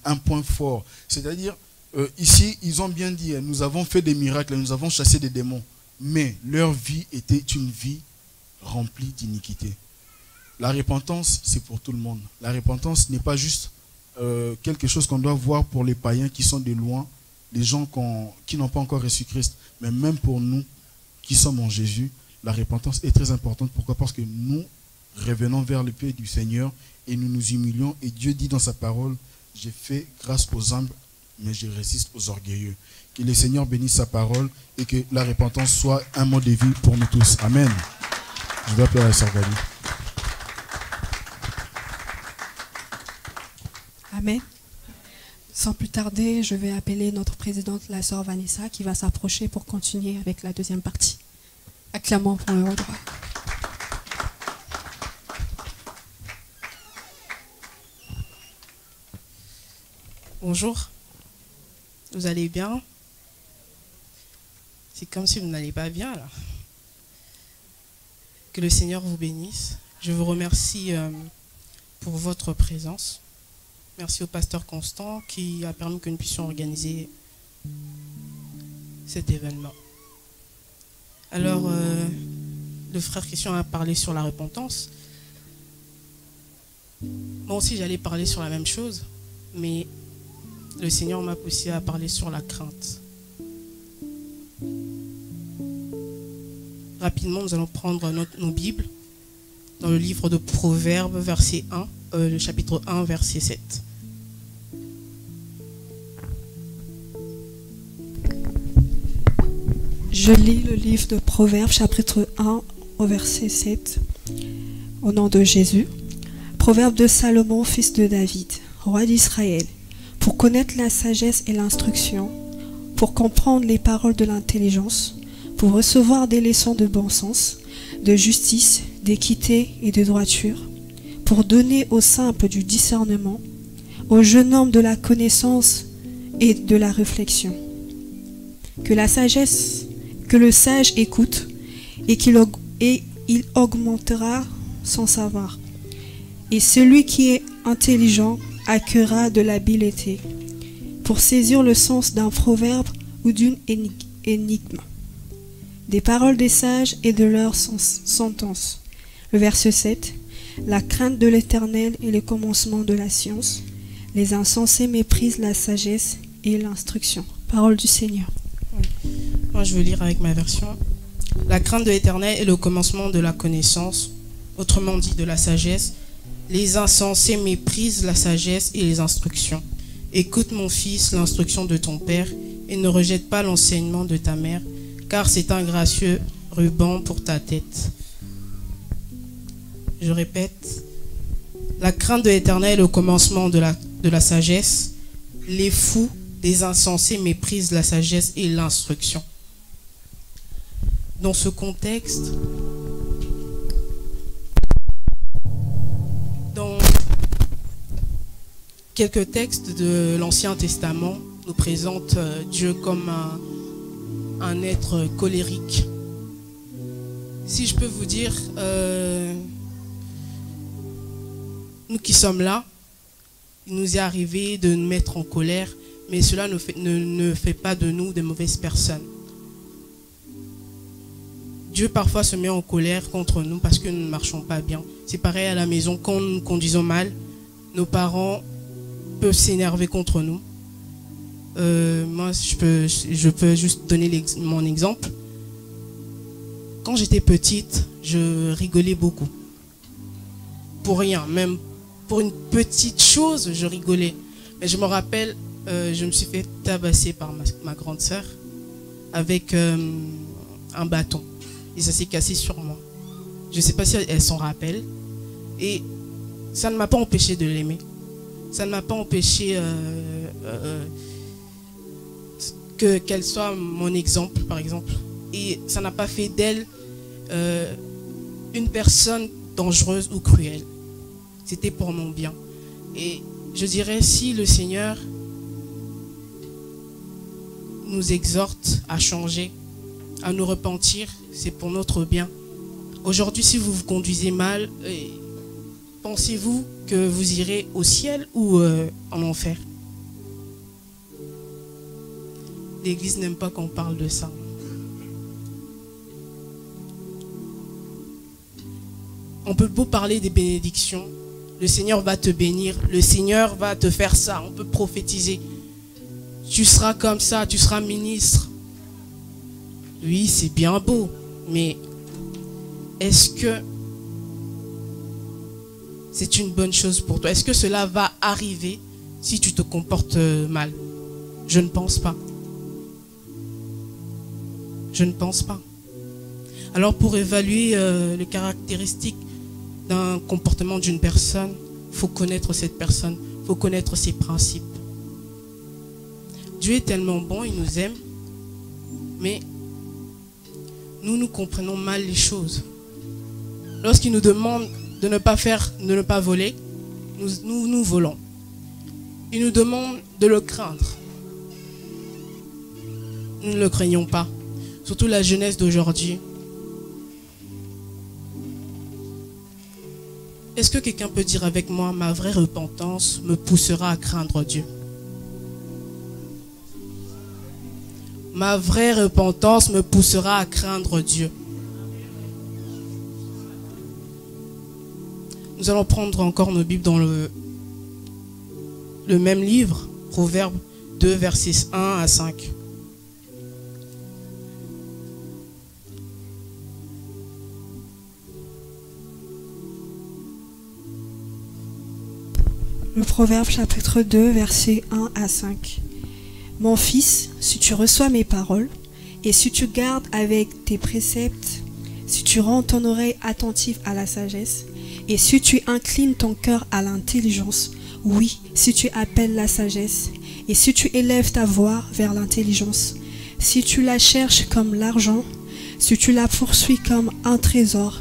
un point fort. C'est-à-dire, ici, ils ont bien dit, nous avons fait des miracles, nous avons chassé des démons. Mais leur vie était une vie remplie d'iniquité. La repentance, c'est pour tout le monde. La repentance n'est pas juste quelque chose qu'on doit voir pour les païens qui sont de loin, les gens qui n'ont pas encore reçu Christ. Mais même pour nous qui sommes en Jésus, la repentance est très importante. Pourquoi? Parce que nous revenons vers le pied du Seigneur et nous nous humilions. Et Dieu dit dans sa parole, j'ai fait grâce aux humbles, mais je résiste aux orgueilleux. Que le Seigneur bénisse sa parole et que la repentance soit un mode de vie pour nous tous. Amen. Je vais appeler la sœur Gali. Amen. Sans plus tarder, je vais appeler notre présidente, la sœur Vanessa, qui va s'approcher pour continuer avec la deuxième partie. Acclamons pour le droit. Bonjour, vous allez bien? C'est comme si vous n'allez pas bien là. Que le Seigneur vous bénisse. Je vous remercie pour votre présence. Merci au pasteur Constant qui a permis que nous puissions organiser cet événement. Alors, le frère Christian a parlé sur la repentance. Moi aussi, j'allais parler sur la même chose, mais le Seigneur m'a poussé à parler sur la crainte. Rapidement, nous allons prendre nos Bibles dans le livre de Proverbes, verset 1, le chapitre 1, verset 7. Je lis le livre de Proverbes, chapitre 1, au verset 7, au nom de Jésus. Proverbe de Salomon, fils de David, roi d'Israël, pour connaître la sagesse et l'instruction, pour comprendre les paroles de l'intelligence, pour recevoir des leçons de bon sens, de justice, d'équité et de droiture, pour donner aux simples du discernement, aux jeunes hommes de la connaissance et de la réflexion. Que le sage écoute et il augmentera son savoir. Et celui qui est intelligent acquerra de l'habileté pour saisir le sens d'un proverbe ou d'une énigme, des paroles des sages et de leurs sentences. Le verset 7. La crainte de l'Éternel est le commencement de la science. Les insensés méprisent la sagesse et l'instruction. Parole du Seigneur. Moi, je veux lire avec ma version. La crainte de l'Éternel est le commencement de la connaissance, autrement dit de la sagesse. Les insensés méprisent la sagesse et les instructions. Écoute, mon fils, l'instruction de ton père, et ne rejette pas l'enseignement de ta mère, car c'est un gracieux ruban pour ta tête. Je répète, la crainte de l'Éternel est le commencement de la sagesse. Les fous, les insensés méprisent la sagesse et l'instruction. Dans ce contexte, dans quelques textes de l'Ancien Testament, nous présentent Dieu comme un être colérique. Si je peux vous dire, nous qui sommes là, il nous est arrivé de nous mettre en colère, mais cela ne fait pas de nous de mauvaises personnes. Dieu parfois se met en colère contre nous parce que nous ne marchons pas bien. C'est pareil à la maison, quand nous conduisons mal, nos parents peuvent s'énerver contre nous. Moi, je peux juste donner mon exemple. Quand j'étais petite, je rigolais beaucoup. Pour rien, même pour une petite chose, je rigolais. Mais je me rappelle, je me suis fait tabasser par ma grande sœur avec un bâton. Et ça s'est cassé sur moi. Je ne sais pas si elle s'en rappelle. Et ça ne m'a pas empêché de l'aimer. Ça ne m'a pas empêché qu'elle soit mon exemple, par exemple. et ça n'a pas fait d'elle une personne dangereuse ou cruelle. C'était pour mon bien. Et je dirais, si le Seigneur nous exhorte à changer, à nous repentir, c'est pour notre bien. Aujourd'hui, si vous vous conduisez mal, pensez-vous que vous irez au ciel ou en enfer? L'Église n'aime pas qu'on parle de ça. On peut beau parler des bénédictions, le Seigneur va te bénir, le Seigneur va te faire ça, on peut prophétiser. Tu seras comme ça, tu seras ministre. Oui, c'est bien beau, mais est-ce que c'est une bonne chose pour toi? Est-ce que cela va arriver si tu te comportes mal? Je ne pense pas. Je ne pense pas. Alors pour évaluer les caractéristiques d'un comportement d'une personne, il faut connaître cette personne, il faut connaître ses principes. Dieu est tellement bon, il nous aime, mais nous comprenons mal les choses. Lorsqu'il nous demande de ne pas faire, de ne pas voler, nous volons. Il nous demande de le craindre. Nous ne le craignons pas. Surtout la jeunesse d'aujourd'hui. Est-ce que quelqu'un peut dire avec moi, ma vraie repentance me poussera à craindre Dieu? Ma vraie repentance me poussera à craindre Dieu. Nous allons prendre encore nos Bibles dans le même livre, Proverbes 2, versets 1 à 5. Le Proverbe chapitre 2, versets 1 à 5. Mon fils, si tu reçois mes paroles, et si tu gardes avec tes préceptes, si tu rends ton oreille attentive à la sagesse, et si tu inclines ton cœur à l'intelligence, oui, si tu appelles la sagesse, et si tu élèves ta voix vers l'intelligence, si tu la cherches comme l'argent, si tu la poursuis comme un trésor,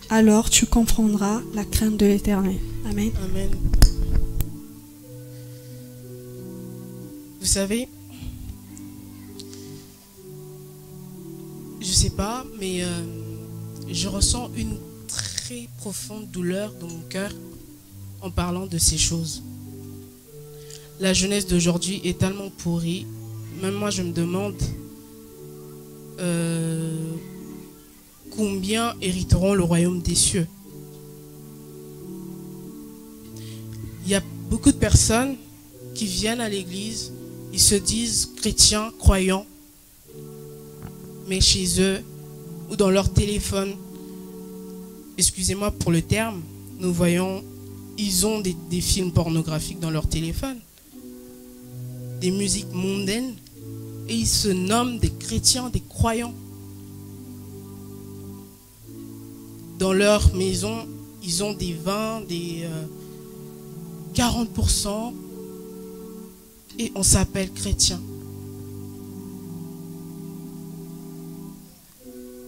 alors tu comprendras la crainte de l'Éternel. Amen. Amen. Vous savez, je sais pas, mais je ressens une très profonde douleur dans mon cœur en parlant de ces choses. La jeunesse d'aujourd'hui est tellement pourrie. Même moi, je me demande combien hériteront le royaume des cieux. Il y a beaucoup de personnes qui viennent à l'église. Ils se disent chrétiens, croyants, mais chez eux ou dans leur téléphone, excusez-moi pour le terme, nous voyons, ils ont des films pornographiques dans leur téléphone, des musiques mondaines, et ils se nomment des chrétiens, des croyants. Dans leur maison, ils ont des vins, des 40%, et on s'appelle chrétien.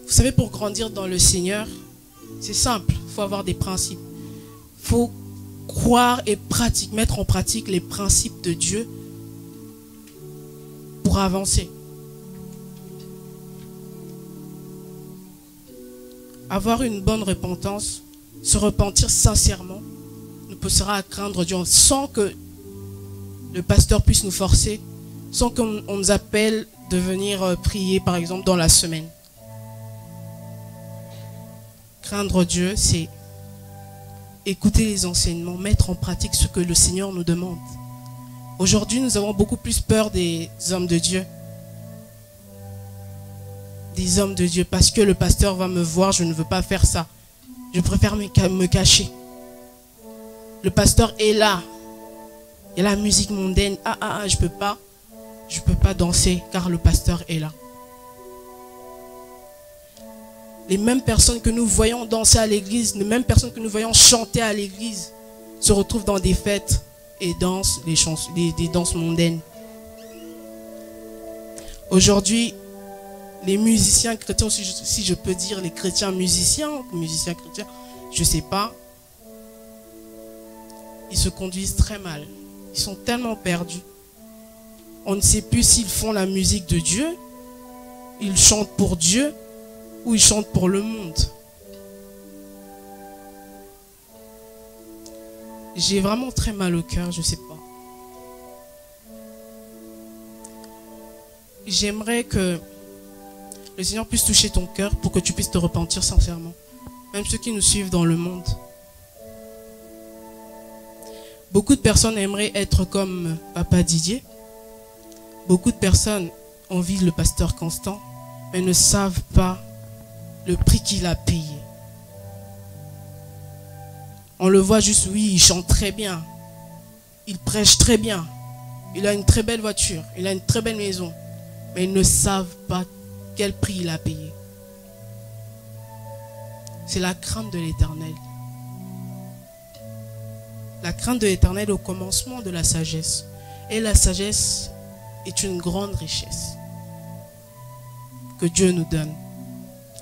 Vous savez, pour grandir dans le Seigneur, c'est simple, il faut avoir des principes. Il faut croire et mettre en pratique les principes de Dieu pour avancer. Avoir une bonne repentance, se repentir sincèrement, nous poussera à craindre Dieu sans que le pasteur puisse nous forcer, sans qu'on nous appelle de venir prier, par exemple, dans la semaine. Craindre Dieu, c'est écouter les enseignements, mettre en pratique ce que le Seigneur nous demande. Aujourd'hui, nous avons beaucoup plus peur des hommes de Dieu. Des hommes de Dieu, parce que le pasteur va me voir, je ne veux pas faire ça. Je préfère me cacher. Le pasteur est là. Il y a la musique mondaine. Je peux pas danser car le pasteur est là. Les mêmes personnes que nous voyons danser à l'église, les mêmes personnes que nous voyons chanter à l'église, se retrouvent dans des fêtes et dansent des danses mondaines. Aujourd'hui, les musiciens chrétiens, si je peux dire les chrétiens musiciens chrétiens, je ne sais pas, ils se conduisent très mal. Ils sont tellement perdus. On ne sait plus s'ils font la musique de Dieu, ils chantent pour Dieu ou ils chantent pour le monde. J'ai vraiment très mal au cœur, je ne sais pas. J'aimerais que le Seigneur puisse toucher ton cœur pour que tu puisses te repentir sincèrement. Même ceux qui nous suivent dans le monde. Beaucoup de personnes aimeraient être comme Papa Didier. Beaucoup de personnes envient le pasteur Constant, mais ne savent pas le prix qu'il a payé. On le voit juste, oui, il chante très bien. Il prêche très bien. Il a une très belle voiture. Il a une très belle maison. Mais ils ne savent pas quel prix il a payé. C'est la crainte de l'Éternel. La crainte de l'Éternel au commencement de la sagesse. Et la sagesse est une grande richesse que Dieu nous donne.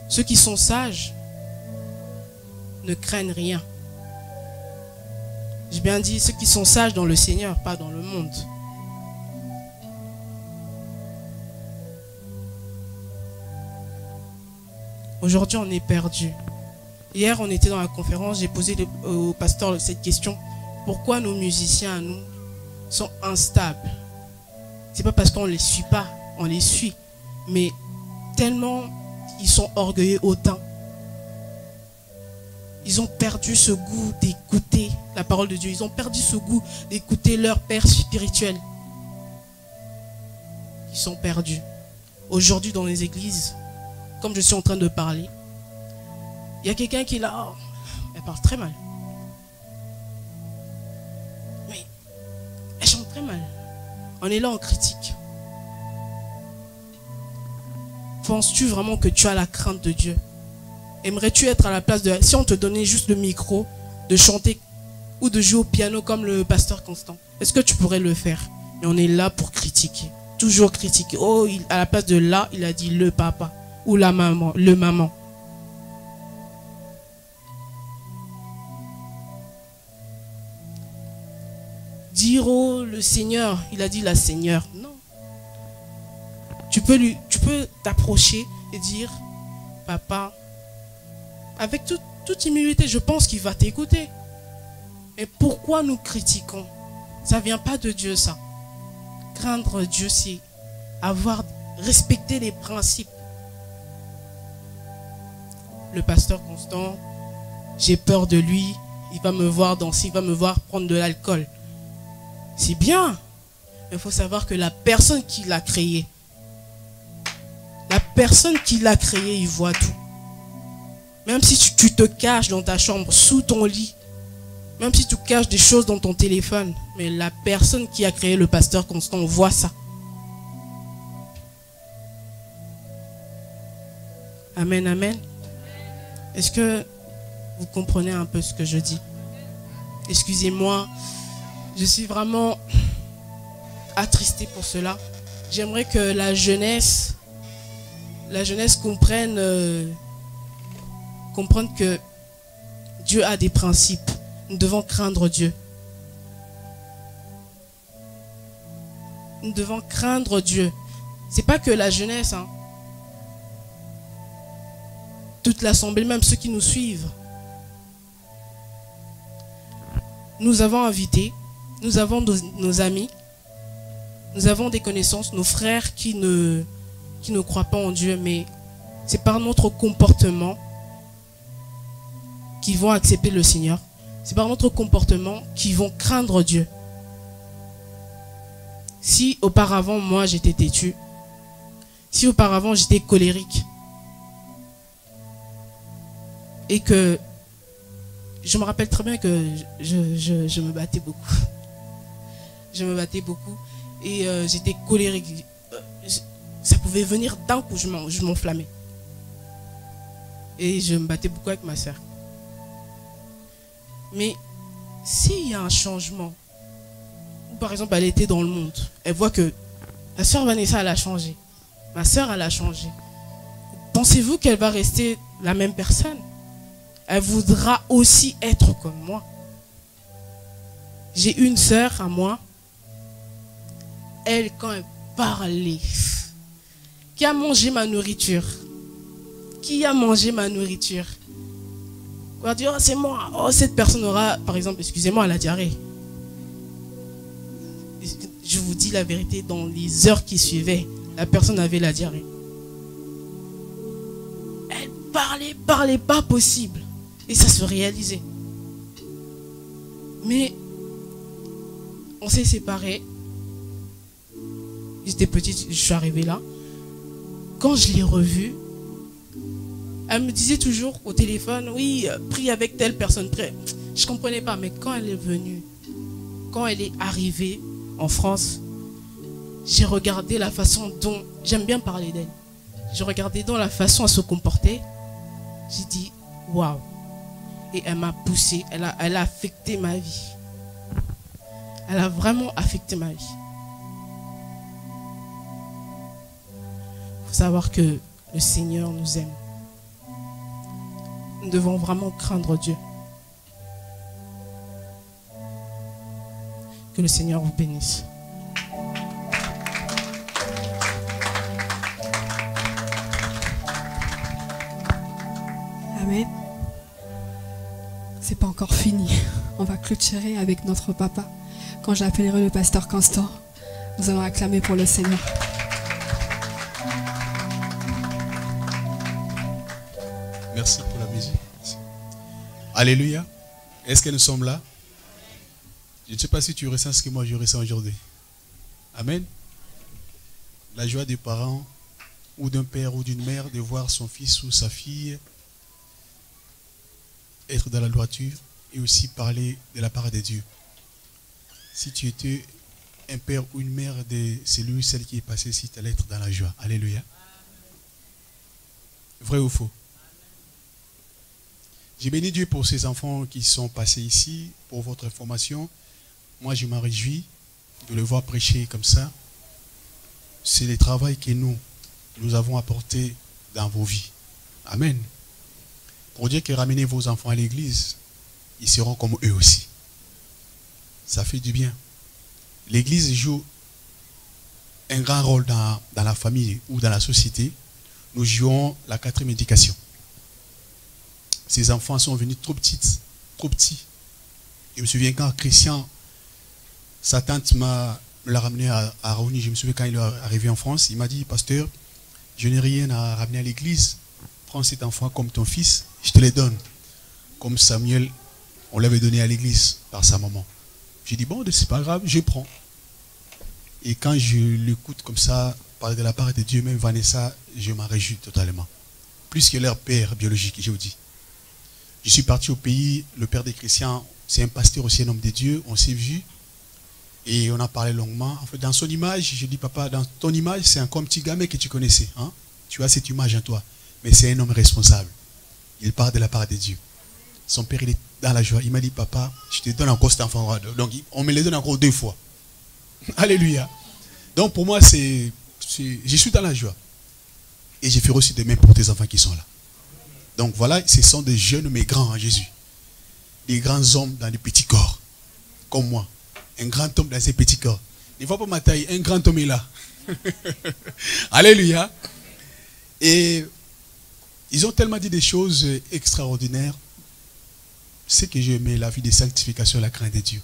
Ceux qui sont sages ne craignent rien. J'ai bien dit ceux qui sont sages dans le Seigneur, pas dans le monde. Aujourd'hui, on est perdu. Hier, on était dans la conférence, j'ai posé au pasteur cette question. Pourquoi nos musiciens, nous, sont instables? C'est pas parce qu'on ne les suit pas, on les suit. Mais tellement ils sont orgueilleux autant. Ils ont perdu ce goût d'écouter la parole de Dieu. Ils ont perdu ce goût d'écouter leur Père spirituel. Ils sont perdus. Aujourd'hui, dans les églises, comme je suis en train de parler, il y a quelqu'un qui est là, oh, elle parle très mal. Mais elle chante très mal. On est là en critique. Penses-tu vraiment que tu as la crainte de Dieu? Aimerais-tu être à la place de... Si on te donnait juste le micro, de chanter ou de jouer au piano comme le pasteur Constant, est-ce que tu pourrais le faire? Mais on est là pour critiquer. Toujours critiquer. Oh, à la place de là, il a dit le papa ou la maman, le maman. Dire oh le Seigneur, il a dit la Seigneur. Non. Tu peux t'approcher et dire papa, avec toute humilité, je pense qu'il va t'écouter. Mais pourquoi nous critiquons? Ça ne vient pas de Dieu, ça. Craindre Dieu, c'est respecter les principes. Le pasteur Constant, j'ai peur de lui, il va me voir danser, il va me voir prendre de l'alcool. C'est bien, mais il faut savoir que la personne qui l'a créé, il voit tout. Même si tu te caches dans ta chambre, sous ton lit, même si tu caches des choses dans ton téléphone, mais la personne qui a créé le pasteur Constant voit ça. Amen, amen. Est-ce que vous comprenez un peu ce que je dis? Excusez-moi, je suis vraiment attristé pour cela. J'aimerais que la jeunesse comprenne que Dieu a des principes. Nous devons craindre Dieu. Nous devons craindre Dieu. C'est pas que la jeunesse, hein. Toute l'assemblée, même ceux qui nous suivent. Nous avons invité, nous avons nos amis, nous avons des connaissances, nos frères qui ne croient pas en Dieu, mais c'est par notre comportement qu'ils vont accepter le Seigneur. C'est par notre comportement qu'ils vont craindre Dieu. Si auparavant, moi, j'étais têtu, si auparavant, j'étais colérique, et que je me rappelle très bien que je me battais beaucoup. Je me battais beaucoup et j'étais colérique. Ça pouvait venir d'un coup, je m'enflammais. Et je me battais beaucoup avec ma soeur. Mais s'il y a un changement, ou par exemple elle était dans le monde, elle voit que la soeur Vanessa elle a changé, ma soeur elle a changé, pensez-vous qu'elle va rester la même personne? Elle voudra aussi être comme moi. J'ai une sœur à moi. Elle, quand elle parlait, qui a mangé ma nourriture? Qui a mangé ma nourriture? On va dire, oh, c'est moi. Oh, cette personne aura, par exemple, excusez-moi, la diarrhée. Je vous dis la vérité, dans les heures qui suivaient, la personne avait la diarrhée. Elle parlait pas possible. Et ça se réalisait. Mais on s'est séparés. J'étais petite, je suis arrivée là. Quand je l'ai revue, elle me disait toujours au téléphone, oui, prie avec telle personne. Je ne comprenais pas, mais quand elle est venue, quand elle est arrivée en France, j'ai regardé la façon dont, j'aime bien parler d'elle, j'ai regardé dans la façon à se comporter, j'ai dit, waouh. Et elle m'a poussé, elle a affecté ma vie. Elle a vraiment affecté ma vie. Il faut savoir que le Seigneur nous aime. Nous devons vraiment craindre Dieu. Que le Seigneur vous bénisse. Amen. C'est pas encore fini. On va clôturer avec notre papa. Quand j'appellerai le pasteur Constant, nous allons acclamer pour le Seigneur. Merci pour la musique. Alléluia. Est-ce que nous sommes là? Je ne sais pas si tu ressens ce que moi je ressens aujourd'hui. Amen. La joie des parents ou d'un père ou d'une mère de voir son fils ou sa fille être dans la droiture et aussi parler de la part de Dieu. Si tu étais un père ou une mère de celui ou celle qui est passée ici, tu allais être dans la joie. Alléluia. Vrai ou faux? J'ai béni Dieu pour ces enfants qui sont passés ici. Pour votre information, moi je m'en réjouis de le voir prêcher comme ça. C'est le travail que nous avons apporté dans vos vies. Amen. Pour dire que ramenez vos enfants à l'église, ils seront comme eux aussi. Ça fait du bien. L'église joue un grand rôle dans la famille ou dans la société. Nous jouons la 4e éducation. Ces enfants sont venus trop petits. Je me souviens quand Christian, sa tante me l'a ramené à Raoni. Je me souviens quand il est arrivé en France, il m'a dit, pasteur, je n'ai rien à ramener à l'église. Prends cet enfant comme ton fils, je te le donne. Comme Samuel, on l'avait donné à l'église par sa maman. J'ai dit, bon, c'est pas grave, je prends. Et quand je l'écoute comme ça, parler de la part de Dieu, même Vanessa, je m'en réjouis totalement. Plus que leur père biologique, je vous dis. Je suis parti au pays, le père des chrétiens, c'est un pasteur aussi, un homme de Dieu, on s'est vu. Et on a parlé longuement. En fait, dans son image, je dis, papa, dans ton image, c'est un petit gamin que tu connaissais. Hein? Tu as cette image en toi. Mais c'est un homme responsable. Il part de la part de Dieu. Son père, il est dans la joie. Il m'a dit, papa, je te donne encore cet enfant. Donc, on me le donne encore 2 fois. Alléluia. Donc, pour moi, je suis dans la joie. Et je ferai aussi de même pour tes enfants qui sont là. Donc, voilà, ce sont des jeunes mais grands en Jésus. Des grands hommes dans des petits corps. Comme moi. Un grand homme dans ses petits corps. Ne vois pas ma taille, un grand homme est là. Alléluia. Et ils ont tellement dit des choses extraordinaires. C'est que j'aimais la vie de sanctification et la crainte de Dieu.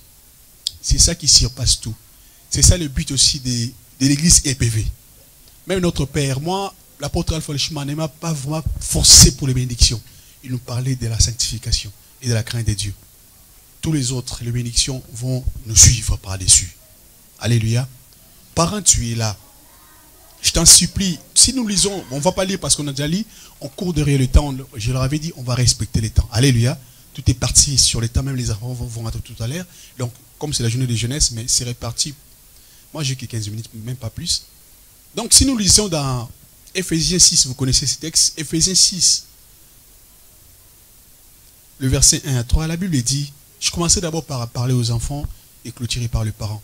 C'est ça qui surpasse tout. C'est ça le but aussi de l'église EPV. Même notre père, moi, l'apôtre Alpha Lechman ne m'a pas vraiment forcé pour les bénédictions. Il nous parlait de la sanctification et de la crainte de Dieu. Tous les autres, les bénédictions vont nous suivre par-dessus. Alléluia. Parents, tu es là. Je t'en supplie, si nous lisons, on ne va pas lire parce qu'on a déjà lu, on court derrière le temps. Je leur avais dit, on va respecter les temps. Alléluia. Tout est parti sur les temps, même les enfants vont attendre tout à l'heure. Donc, comme c'est la journée de jeunesse, mais c'est réparti. Moi, j'ai que 15 minutes, même pas plus. Donc, si nous lisons dans Ephésiens 6, vous connaissez ce texte, Ephésiens 6, le verset 1 à 3, la Bible dit, je commençais d'abord par parler aux enfants et clôturer par les parents.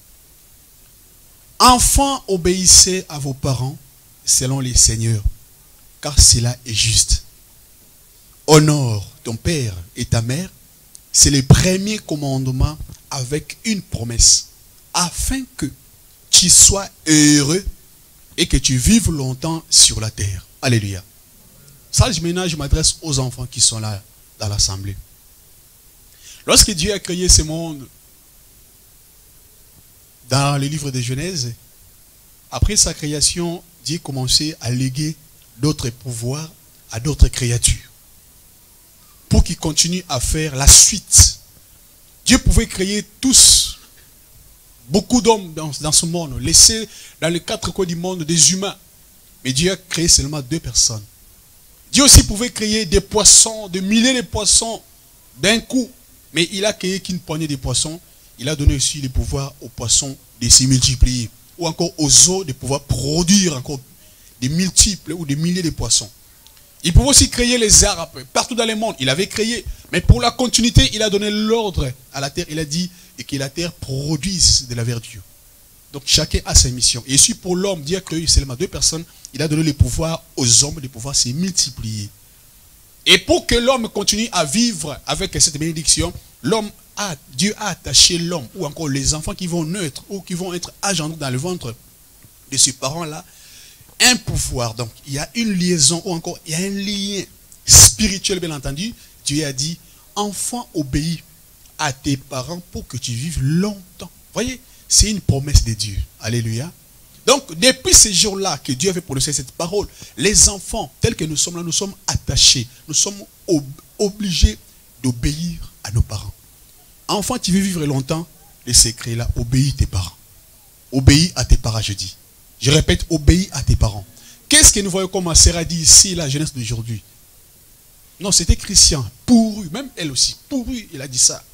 Enfants, obéissez à vos parents selon les seigneurs, car cela est juste. Honore ton père et ta mère, c'est le premier commandement avec une promesse, afin que tu sois heureux et que tu vives longtemps sur la terre. Alléluia. Ça, je m'adresse aux enfants qui sont là dans l'assemblée. Lorsque Dieu a créé ce monde, dans le livre de Genèse, après sa création, Dieu commençait à léguer d'autres pouvoirs à d'autres créatures pour qu'ils continuent à faire la suite. Dieu pouvait créer tous, beaucoup d'hommes dans ce monde, laisser dans les quatre coins du monde des humains. Mais Dieu a créé seulement 2 personnes. Dieu aussi pouvait créer des poissons, des milliers de poissons d'un coup. Mais il a créé qu'une poignée de poissons. Il a donné aussi le pouvoir aux poissons de se multiplier. Ou encore aux eaux de pouvoir produire encore des multiples ou des milliers de poissons. Il pouvait aussi créer les arbres partout dans le monde. Il avait créé. Mais pour la continuité, il a donné l'ordre à la terre. Il a dit que la terre produise de la verdure. Donc chacun a sa mission. Et ici pour l'homme, Dieu a créé seulement 2 personnes. Il a donné le pouvoir aux hommes de pouvoir se multiplier. Et pour que l'homme continue à vivre avec cette bénédiction, Dieu a attaché l'homme, ou encore les enfants qui vont naître, ou qui vont être agendrés dans le ventre de ces parents-là, un pouvoir. Donc, il y a une liaison, ou encore, il y a un lien spirituel, bien entendu. Dieu a dit, enfant, obéis à tes parents pour que tu vives longtemps. Voyez, c'est une promesse de Dieu. Alléluia. Donc, depuis ce jour-là que Dieu avait prononcé cette parole, les enfants, tels que nous sommes là, nous sommes attachés. Nous sommes obligés d'obéir à nos parents. Enfant, tu veux vivre longtemps, le secret là, obéis tes parents. Obéis à tes parents, je dis. Je répète, obéis à tes parents. Qu'est-ce que nous voyons comme Sarah dit ici, la jeunesse d'aujourd'hui? Non, c'était Christian, pourru, même elle aussi, pourru, il a dit ça.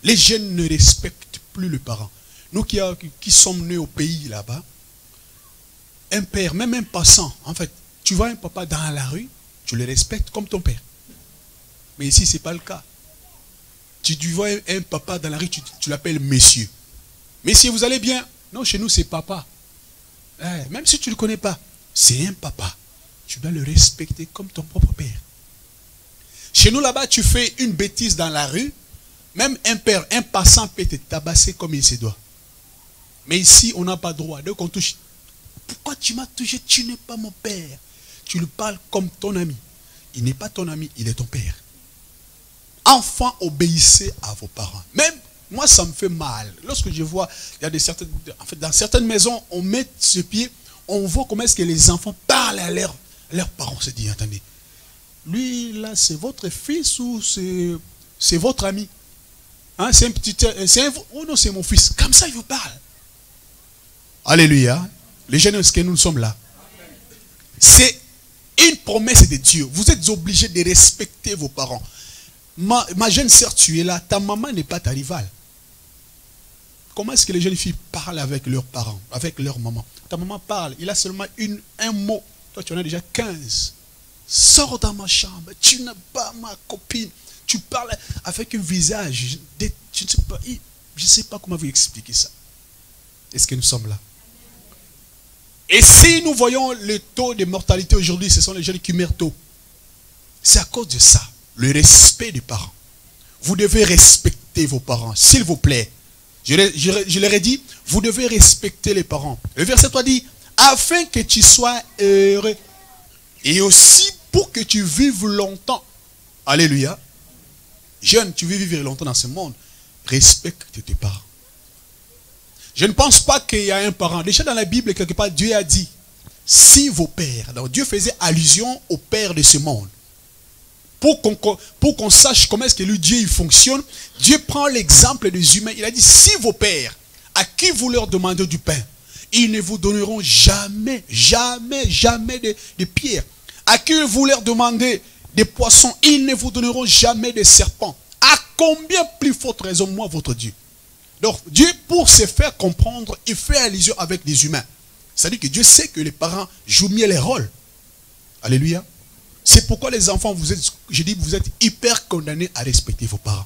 Les jeunes ne respectent plus les parents. Nous qui sommes nés au pays là-bas, un père, même un passant, en fait, tu vois un papa dans la rue, tu le respectes comme ton père. Mais ici, ce n'est pas le cas. Tu vois un papa dans la rue, tu l'appelles monsieur. Messieurs, vous allez bien? Non, chez nous, c'est papa. Même si tu ne le connais pas, c'est un papa. Tu dois le respecter comme ton propre père. Chez nous, là-bas, tu fais une bêtise dans la rue, même un père, un passant peut te tabasser comme il se doit. Mais ici, on n'a pas droit. Donc, on touche. Pourquoi tu m'as touché? Tu n'es pas mon père. Tu le parles comme ton ami. Il n'est pas ton ami, il est ton père. Enfants, obéissez à vos parents. Même moi, ça me fait mal. Lorsque je vois, il y a dans certaines maisons, on met ce pied, on voit comment est-ce que les enfants parlent à leurs parents. On se dit, attendez, lui, là, c'est votre fils ou c'est votre ami? Hein, c'est un petit... Oh non, c'est mon fils. Comme ça, il vous parle. Alléluia. Les jeunes, est-ce que nous sommes là? C'est une promesse de Dieu. Vous êtes obligés de respecter vos parents. Ma jeune sœur, tu es là. Ta maman n'est pas ta rivale. Comment est-ce que les jeunes filles parlent avec leurs parents, avec leur maman? Ta maman parle. Il a seulement un mot. Toi, tu en as déjà 15. Sors dans ma chambre. Tu n'es pas ma copine. Tu parles avec un visage. Je ne sais pas comment vous expliquer ça. Est-ce que nous sommes là? Et si nous voyons le taux de mortalité aujourd'hui, ce sont les jeunes qui meurent tôt. C'est à cause de ça. Le respect des parents. Vous devez respecter vos parents, s'il vous plaît. Je leur ai dit, vous devez respecter les parents. Le verset 3 dit, afin que tu sois heureux. Et aussi pour que tu vives longtemps. Alléluia. Jeune, tu veux vivre longtemps dans ce monde. Respecte tes parents. Je ne pense pas qu'il y a un parent. Déjà dans la Bible, quelque part, Dieu a dit, si vos pères, donc Dieu faisait allusion aux pères de ce monde. Pour qu'on sache comment est-ce que le Dieu il fonctionne, Dieu prend l'exemple des humains. Il a dit, si vos pères, à qui vous leur demandez du pain, ils ne vous donneront jamais, jamais, jamais de pierres. À qui vous leur demandez des poissons, ils ne vous donneront jamais de serpents. À combien plus forte raison, moi, votre Dieu? Donc, Dieu, pour se faire comprendre, il fait allusion avec des humains. C'est-à-dire que Dieu sait que les parents jouent mieux les rôles. Alléluia. C'est pourquoi les enfants, vous êtes hyper condamnés à respecter vos parents.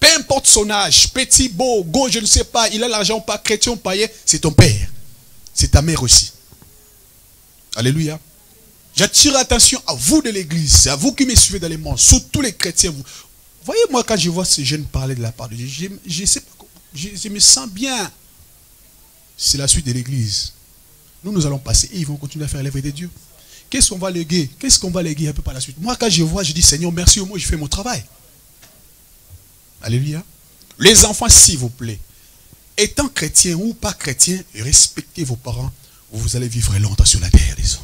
Peu importe son âge, petit, beau, go, je ne sais pas, il a l'argent, pas chrétien, païen, c'est ton père. C'est ta mère aussi. Alléluia. J'attire l'attention à vous de l'église, à vous qui me suivez dans les mondes, surtout les chrétiens. Vous voyez, moi, quand je vois ces jeunes parler de la part de Dieu, je me sens bien. C'est la suite de l'église. Nous allons passer et ils vont continuer à faire l'œuvre de Dieu. Qu'est-ce qu'on va léguer? Qu'est-ce qu'on va léguer un peu par la suite? Moi, quand je vois, je dis, Seigneur, merci au moins, je fais mon travail. Alléluia. Les enfants, s'il vous plaît, étant chrétiens ou pas chrétiens, respectez vos parents, vous allez vivre longtemps sur la terre, les hommes.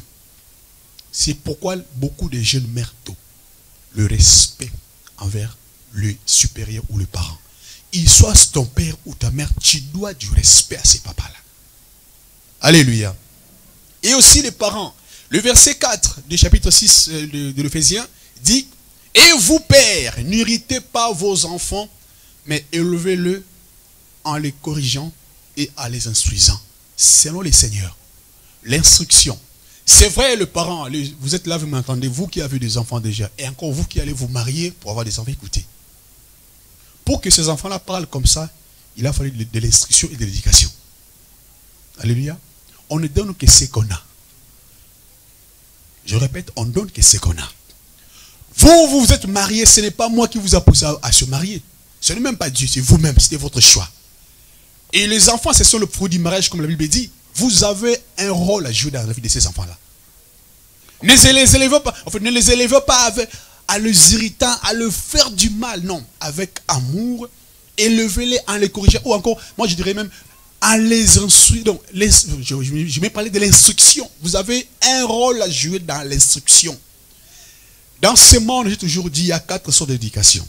C'est pourquoi beaucoup de jeunes meurent tôt. Le respect envers le supérieur ou le parent. Il soit ton père ou ta mère, tu dois du respect à ces papas-là. Alléluia. Et aussi les parents. Le verset 4 du chapitre 6 de l'Éphésiens dit: et vous, pères, n'irritez pas vos enfants, mais élevez-le en les corrigeant et en les instruisant, selon les seigneurs. L'instruction. C'est vrai, le parent, vous êtes là, vous m'entendez, vous qui avez des enfants déjà, et encore vous qui allez vous marier pour avoir des enfants, écoutez. Pour que ces enfants-là parlent comme ça, il a fallu de l'instruction et de l'éducation. Alléluia. On ne donne que ce qu'on a. Je répète, on ne donne que ce qu'on a. Vous êtes mariés, ce n'est pas moi qui vous a poussé à se marier. Ce n'est même pas Dieu, c'est vous-même, c'était votre choix. Et les enfants, ce sont le fruit du mariage, comme la Bible dit. Vous avez un rôle à jouer dans la vie de ces enfants-là. Ne les élevez pas, en fait, ne les élevez pas à les irritant, à leur faire du mal. Non, avec amour, élevez-les en les corrigeant. Ou encore, moi je dirais même, en les instruire. Donc, je vais parler de l'instruction. Vous avez un rôle à jouer dans l'instruction. Dans ce monde, j'ai toujours dit, il y a 4 sortes d'éducation.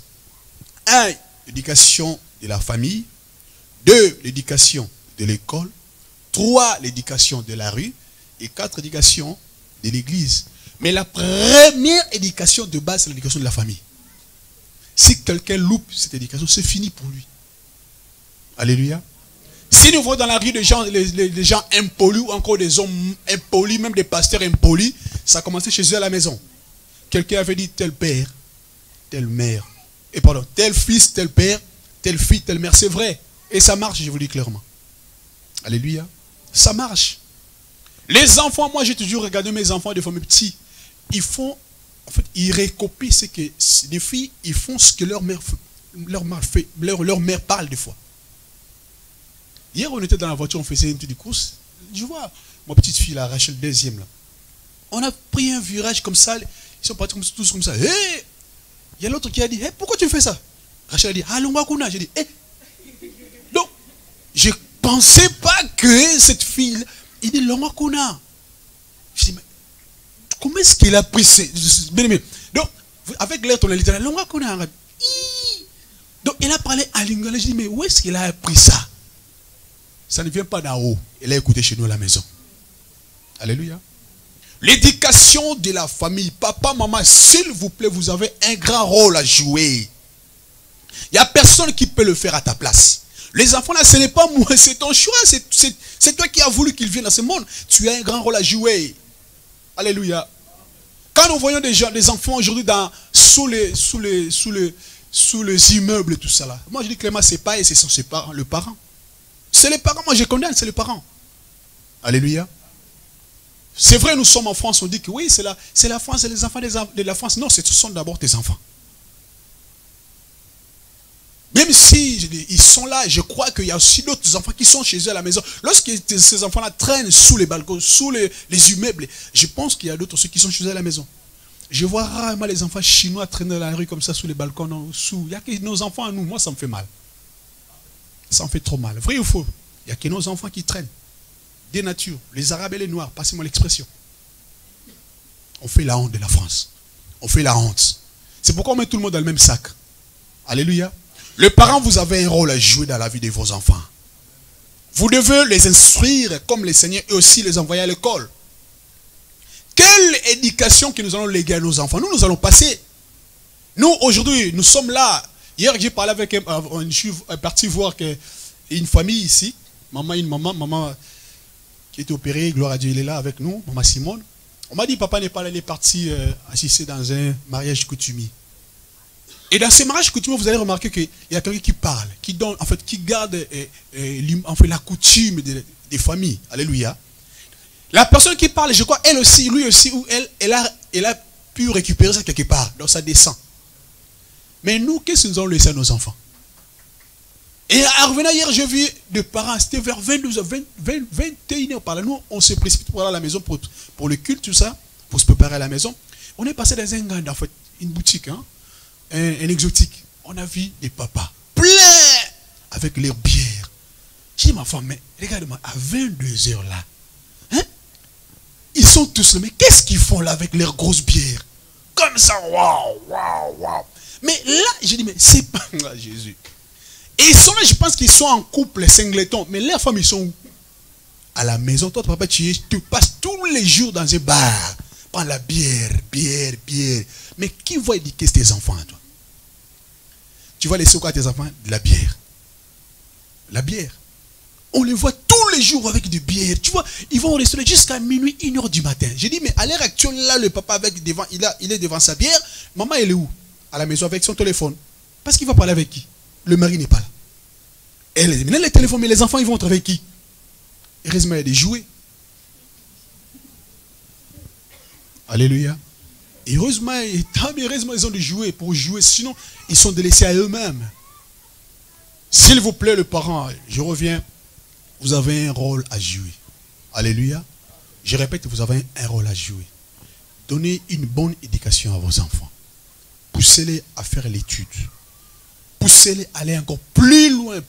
1, l'éducation de la famille. 2, l'éducation de l'école. 3, l'éducation de la rue. Et 4, l'éducation de l'église. Mais la première éducation de base, c'est l'éducation de la famille. Si quelqu'un loupe cette éducation, c'est fini pour lui. Alléluia. Si nous voyons dans la rue des gens impolis, ou encore des hommes impolis, même des pasteurs impolis, ça a commencé chez eux à la maison. Quelqu'un avait dit tel père, telle mère. Et pardon, tel fils, tel père, telle fille, telle mère. C'est vrai. Et ça marche, je vous le dis clairement. Alléluia. Ça marche. Les enfants, moi j'ai toujours regardé mes enfants de fois mes petits. Ils font, en fait, ils récopient ce que les filles, ils font ce que leur mère parle des fois. Hier, on était dans la voiture, on faisait une petite course. Je vois ma petite fille, là, Rachel, deuxième, là. On a pris un virage comme ça. Ils sont partis tous comme ça. Hey! Il y a l'autre qui a dit, hey, pourquoi tu fais ça? Rachel a dit, allons, Wakuna. J'ai dit, hey! Donc, je ne pensais pas que cette fille, il dit, Wakuna. Je dis, mais comment est-ce qu'il a pris ça? Donc, avec l'air, on a dit, Wakuna. Donc, il a parlé à l'ingala. Je dis, mais où est-ce qu'il a appris ça? Ça ne vient pas d'en haut. Il a écouté chez nous à la maison. Alléluia. L'éducation de la famille. Papa, maman, s'il vous plaît, vous avez un grand rôle à jouer. Il n'y a personne qui peut le faire à ta place. Les enfants là, ce n'est pas moi, c'est ton choix. C'est toi qui as voulu qu'ils viennent dans ce monde. Tu as un grand rôle à jouer. Alléluia. Quand nous voyons des enfants aujourd'hui sous les immeubles et tout ça là. Moi je dis clairement, c'est pas et c'est ses parents, le parent. C'est les parents, moi je condamne, c'est les parents. Alléluia. C'est vrai, nous sommes en France, on dit que oui, c'est la France, c'est les enfants de la France. Non, ce sont d'abord tes enfants. Même si ils sont là, je crois qu'il y a aussi d'autres enfants qui sont chez eux à la maison. Lorsque ces enfants-là traînent sous les balcons, sous les immeubles, je pense qu'il y a d'autres aussi qui sont chez eux à la maison. Je vois rarement les enfants chinois traîner dans la rue comme ça, sous les balcons. Non, il n'y a que nos enfants à nous. Moi, ça me fait mal. Ça me fait trop mal. Vrai ou faux? Il n'y a que nos enfants qui traînent. Des natures, les Arabes et les Noirs, passez-moi l'expression. On fait la honte de la France. On fait la honte. C'est pourquoi on met tout le monde dans le même sac. Alléluia. Les parents, vous avez un rôle à jouer dans la vie de vos enfants. Vous devez les instruire comme les seigneurs et aussi les envoyer à l'école. Quelle éducation que nous allons léguer à nos enfants? Nous allons passer. Nous, aujourd'hui, nous sommes là. Hier, j'ai parlé avec je suis parti voir une famille ici. Maman qui était opérée, gloire à Dieu, il est là avec nous, maman Simone. On m'a dit, papa n'est pas là, il est parti assister dans un mariage coutumier. Et dans ces mariages coutumiers, vous allez remarquer qu'il y a quelqu'un qui parle, qui donne, en fait, qui garde la coutume des familles. Alléluia. La personne qui parle, je crois, elle aussi, lui aussi, ou elle a pu récupérer ça quelque part. Donc ça descend. Mais nous, qu'est-ce que nous avons laissé à nos enfants? Et en revenant hier, j'ai vu des parents, c'était vers 22h, 21h par là. Nous, on se précipite pour aller à la maison pour le culte, tout ça, pour se préparer à la maison. On est passé dans un gang, en fait, une boutique, hein, un exotique. On a vu des papas pleins avec leurs bières. J'ai dit, ma femme, mais regarde-moi, à 22h là, hein, ils sont tous là, mais qu'est-ce qu'ils font là avec leurs grosses bières? Comme ça, waouh, waouh, waouh. Mais là, j'ai dit, mais c'est pas Jésus. Et ils sont là, je pense qu'ils sont en couple, singleton. Mais leurs femmes, ils sont où? À la maison. Toi, papa, tu passes tous les jours dans un bar. Prends la bière, bière, bière. Mais qui va éduquer tes enfants à toi? Tu vas laisser quoi à tes enfants? De la bière. La bière. On les voit tous les jours avec des bières. Tu vois, ils vont au restaurant jusqu'à minuit, 1h du matin. J'ai dit, mais à l'heure actuelle, là, le papa, il est devant sa bière. Maman, elle est où? À la maison avec son téléphone. Parce qu'il va parler avec qui? Le mari n'est pas là. Elle est les téléphones, mais les enfants, ils vont être avec qui? Heureusement, il y a des jouets. Alléluia. Et heureusement, ils ont des jouets pour jouer. Sinon, ils sont délaissés à eux-mêmes. S'il vous plaît, le parent, je reviens. Vous avez un rôle à jouer. Alléluia. Je répète, vous avez un rôle à jouer. Donnez une bonne éducation à vos enfants. Poussez-les à faire l'étude. Poussez-les à aller encore plus loin,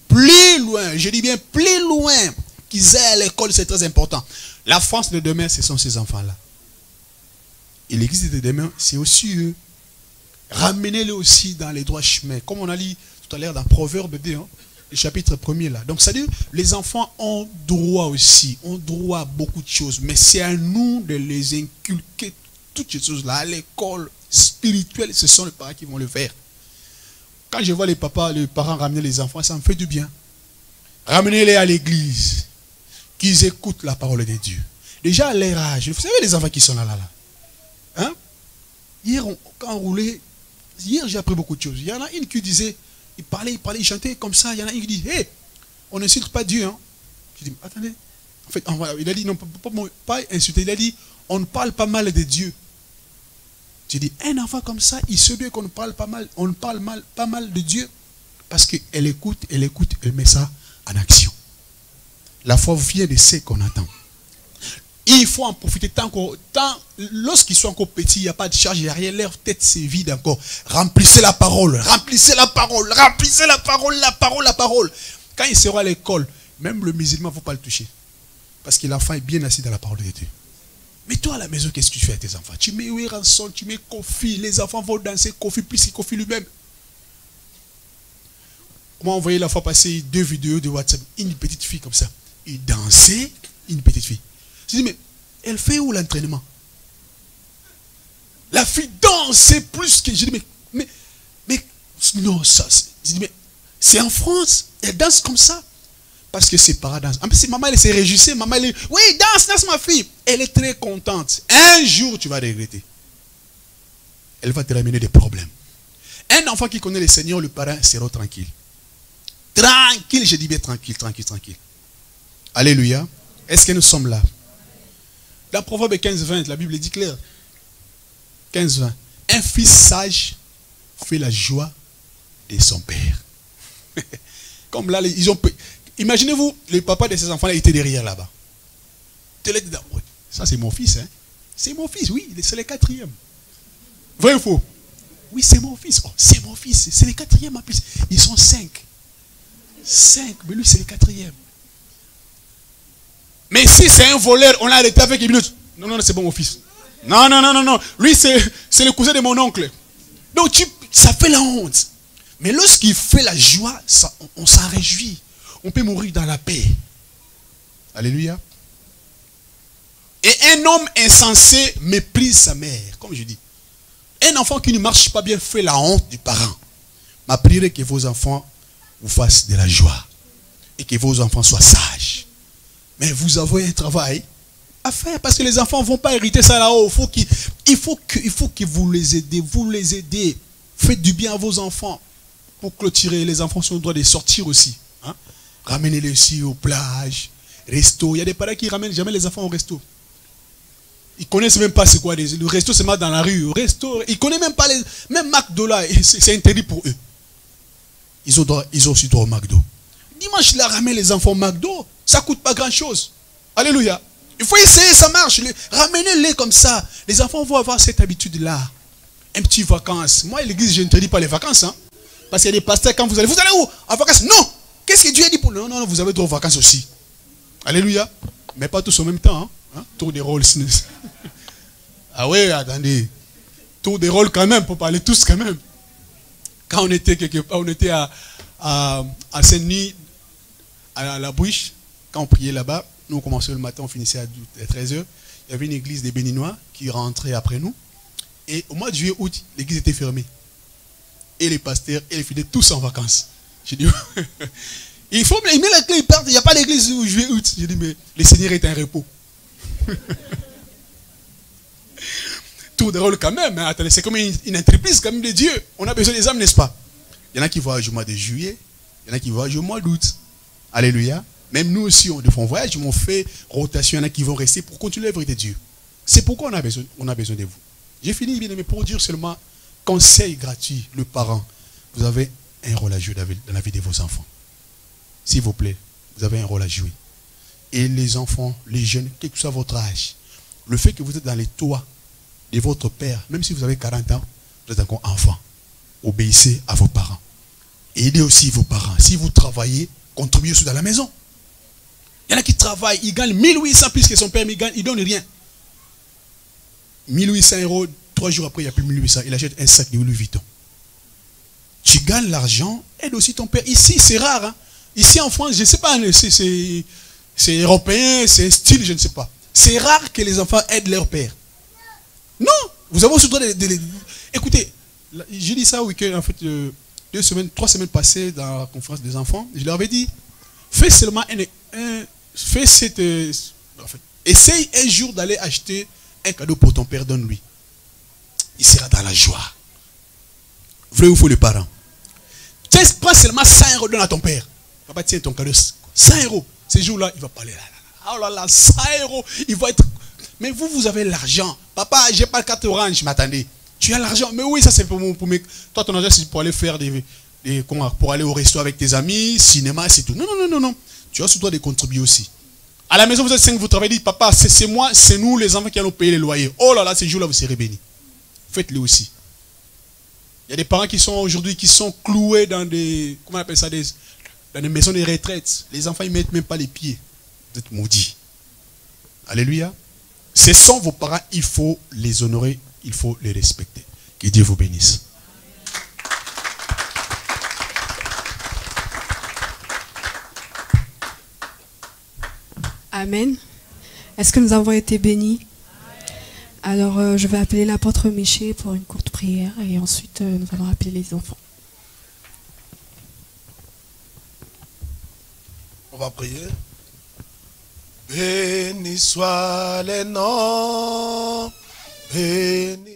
je dis bien plus loin, qu'ils aient à l'école, c'est très important. La France de demain, ce sont ces enfants-là. Et l'église de demain, c'est aussi eux. Ramenez-les aussi dans les droits chemins. Comme on a dit tout à l'heure dans Proverbe 2, hein, le chapitre 1er là. Donc, c'est-à-dire, les enfants ont droit aussi, ont droit à beaucoup de choses. Mais c'est à nous de les inculquer toutes ces choses-là. À l'école spirituelle, ce sont les parents qui vont le faire. Quand je vois les parents ramener les enfants, ça me fait du bien. Ramenez-les à l'église. Qu'ils écoutent la parole de Dieu. Déjà à leur âge, vous savez les enfants qui sont là. Hein? Hier, quand on roulait, hier j'ai appris beaucoup de choses. Il y en a une qui disait, il parlait, il chantait comme ça. Il y en a une qui dit, hé, on n'insulte pas Dieu. Hein? Je dis, attendez. En fait, il a dit, non, pas insulter. Il a dit, on ne parle pas mal de Dieu. J'ai dit, un enfant comme ça, il se doit qu'on ne parle pas mal, pas mal de Dieu. Parce qu'elle écoute, elle met ça en action. La foi vient de ce qu'on attend. Il faut en profiter lorsqu'ils sont encore petits, il n'y a pas de charge, il n'y a rien, leur tête c'est vide encore. Remplissez la parole, remplissez la parole, remplissez la parole, la parole. Quand il sera à l'école, même le musulman, il ne faut pas le toucher. Parce que l'enfant est bien assis dans la parole de Dieu. Mais toi à la maison, qu'est-ce que tu fais à tes enfants? Tu mets rançon, tu mets Kofi, les enfants vont danser Kofi plus que Kofi lui-même. Moi, on voyait la fois passer 2 vidéos de WhatsApp, une petite fille comme ça. Il dansait, une petite fille. Je dis, mais elle fait où l'entraînement? La fille dansait plus que... Je dis, mais non, ça, je dis, mais c'est en France, elle danse comme ça. Parce que ses parents dansent. En plus, maman, elle s'est réjouissée. Maman, elle dit, oui, danse ma fille. Elle est très contente. Un jour, tu vas regretter. Elle va te ramener des problèmes. Un enfant qui connaît le Seigneur, le parent sera tranquille. Tranquille, je dis bien tranquille. Alléluia. Est-ce que nous sommes là? Dans Proverbe 15-20, la Bible dit clair. 15-20. Un fils sage fait la joie de son père. Comme là, ils ont... Imaginez-vous, le papa de ces enfants-là était derrière là-bas. Ça, c'est mon fils. Hein? C'est mon fils, oui. C'est le 4e. Vrai ou faux? Oui, c'est mon fils. Oh, c'est mon fils. C'est le 4e en plus. Ils sont 5. 5, mais lui, c'est le 4e. Mais si c'est un voleur, on l'a arrêté avec une minute. Non, c'est bon, mon fils. Non. Lui, c'est le cousin de mon oncle. Donc, ça fait la honte. Mais lorsqu'il fait la joie, on s'en réjouit. On peut mourir dans la paix. Alléluia. Et un homme insensé méprise sa mère. Comme je dis. Un enfant qui ne marche pas bien fait la honte du parent. Ma prière est que vos enfants vous fassent de la joie. Et que vos enfants soient sages. Mais vous avez un travail à faire. Parce que les enfants ne vont pas hériter ça là-haut. Il faut que vous les aidez. Faites du bien à vos enfants. Pour clôturer, les enfants sont au droit de sortir aussi. Hein? Ramenez-les aussi aux plages, resto. Il y a des parents qui ne ramènent jamais les enfants au resto. Ils connaissent même pas c'est quoi le resto, c'est mal dans la rue. Le resto, ils connaissent même pas même McDo là, c'est interdit pour eux. Ils ont aussi droit au McDo. Dimanche, il a ramené les enfants au McDo. Ça coûte pas grand chose. Alléluia. Il faut essayer, ça marche. Ramenez-les comme ça. Les enfants vont avoir cette habitude-là. Un petit vacances. Moi, à l'église, je n'interdis pas les vacances. Hein. Parce qu'il y a des pasteurs, quand vous allez où? En vacances? Non. Qu'est-ce que Dieu a dit pour nous? Non, vous avez droit aux vacances aussi. Alléluia. Mais pas tous en même temps. Hein. Tour des rôles. Ah ouais, attendez. Tour des rôles quand même, pour parler tous quand même. Quand on était quelque part, on était à Saint-Denis, à la Bouche, quand on priait là-bas, nous on commençait le matin, on finissait à 13h. Il y avait une église des Béninois qui rentrait après nous. Et au mois de juillet, août, l'église était fermée. Et les pasteurs et les fidèles, tous en vacances. J'ai dit, il faut mettre la clé, ils partent. Il n'y a pas d'église au juillet, août. J'ai dit, mais le Seigneur est un repos. Tour de rôle quand même. Hein. Attendez, c'est comme une entreprise quand même de Dieu. On a besoin des âmes, n'est-ce pas? Il y en a qui voyagent au mois de juillet. Il y en a qui voyagent au mois d'août. Alléluia. Même nous aussi, on voyage, on fait rotation. Il y en a qui vont rester pour continuer l'œuvre de Dieu. C'est pourquoi on a besoin de vous. J'ai fini, bien aimé, pour dire seulement conseil gratuit, le parent. Vous avez un rôle à jouer dans la vie de vos enfants. S'il vous plaît, vous avez un rôle à jouer. Et les enfants, les jeunes, quel que soit votre âge, le fait que vous êtes dans les toits de votre père, même si vous avez 40 ans, vous êtes encore enfant. Obéissez à vos parents. Et aidez aussi vos parents. Si vous travaillez, contribuez aussi dans la maison. Il y en a qui travaillent, ils gagnent 1800 plus que son père, mais ils ne donnent rien. 1800 €, 3 jours après, il n'y a plus 1800. Il achète un sac de Louis Vuitton. Tu gagnes l'argent, aide aussi ton père. Ici, c'est rare. Hein? Ici, en France, je ne sais pas, c'est européen, c'est un style, je ne sais pas. C'est rare que les enfants aident leur père. Non, vous avez aussi le droit de... Écoutez, j'ai dit ça au week-end, en fait, 3 semaines passées dans la conférence des enfants. Je leur avais dit, fais seulement essaye un jour d'aller acheter un cadeau pour ton père, donne-lui. Il sera dans la joie. Vrai ou faux, les parents? Tiens, prends seulement 100 €, donne à ton père. Papa, tiens ton cadeau. 100 €. Ces jours-là, il va parler là. Oh là là, 100 €. Il va être... Mais vous avez l'argent. Papa, j'ai pas le carte orange, m'attendez. Tu as l'argent. Mais oui, ça c'est pour mes... Toi, ton argent, c'est pour aller faire pour aller au resto avec tes amis, cinéma, c'est tout. Non. Tu as sur toi de contribuer aussi. À la maison, vous êtes 5, vous travaillez, dites, papa, c'est moi, c'est nous les enfants qui allons payer les loyers. Oh là là, ces jours-là, vous serez bénis. Faites-le aussi. Il y a des parents qui sont aujourd'hui, qui sont cloués dans des, comment on appelle ça, dans des maisons de retraite. Les enfants, ils ne mettent même pas les pieds. Vous êtes maudits. Alléluia. Ce sont vos parents, il faut les honorer, il faut les respecter. Que Dieu vous bénisse. Amen. Est-ce que nous avons été bénis? Alors, je vais appeler l'apôtre Miché pour une courte prière et ensuite, nous allons appeler les enfants. On va prier. Béni soit les noms, béni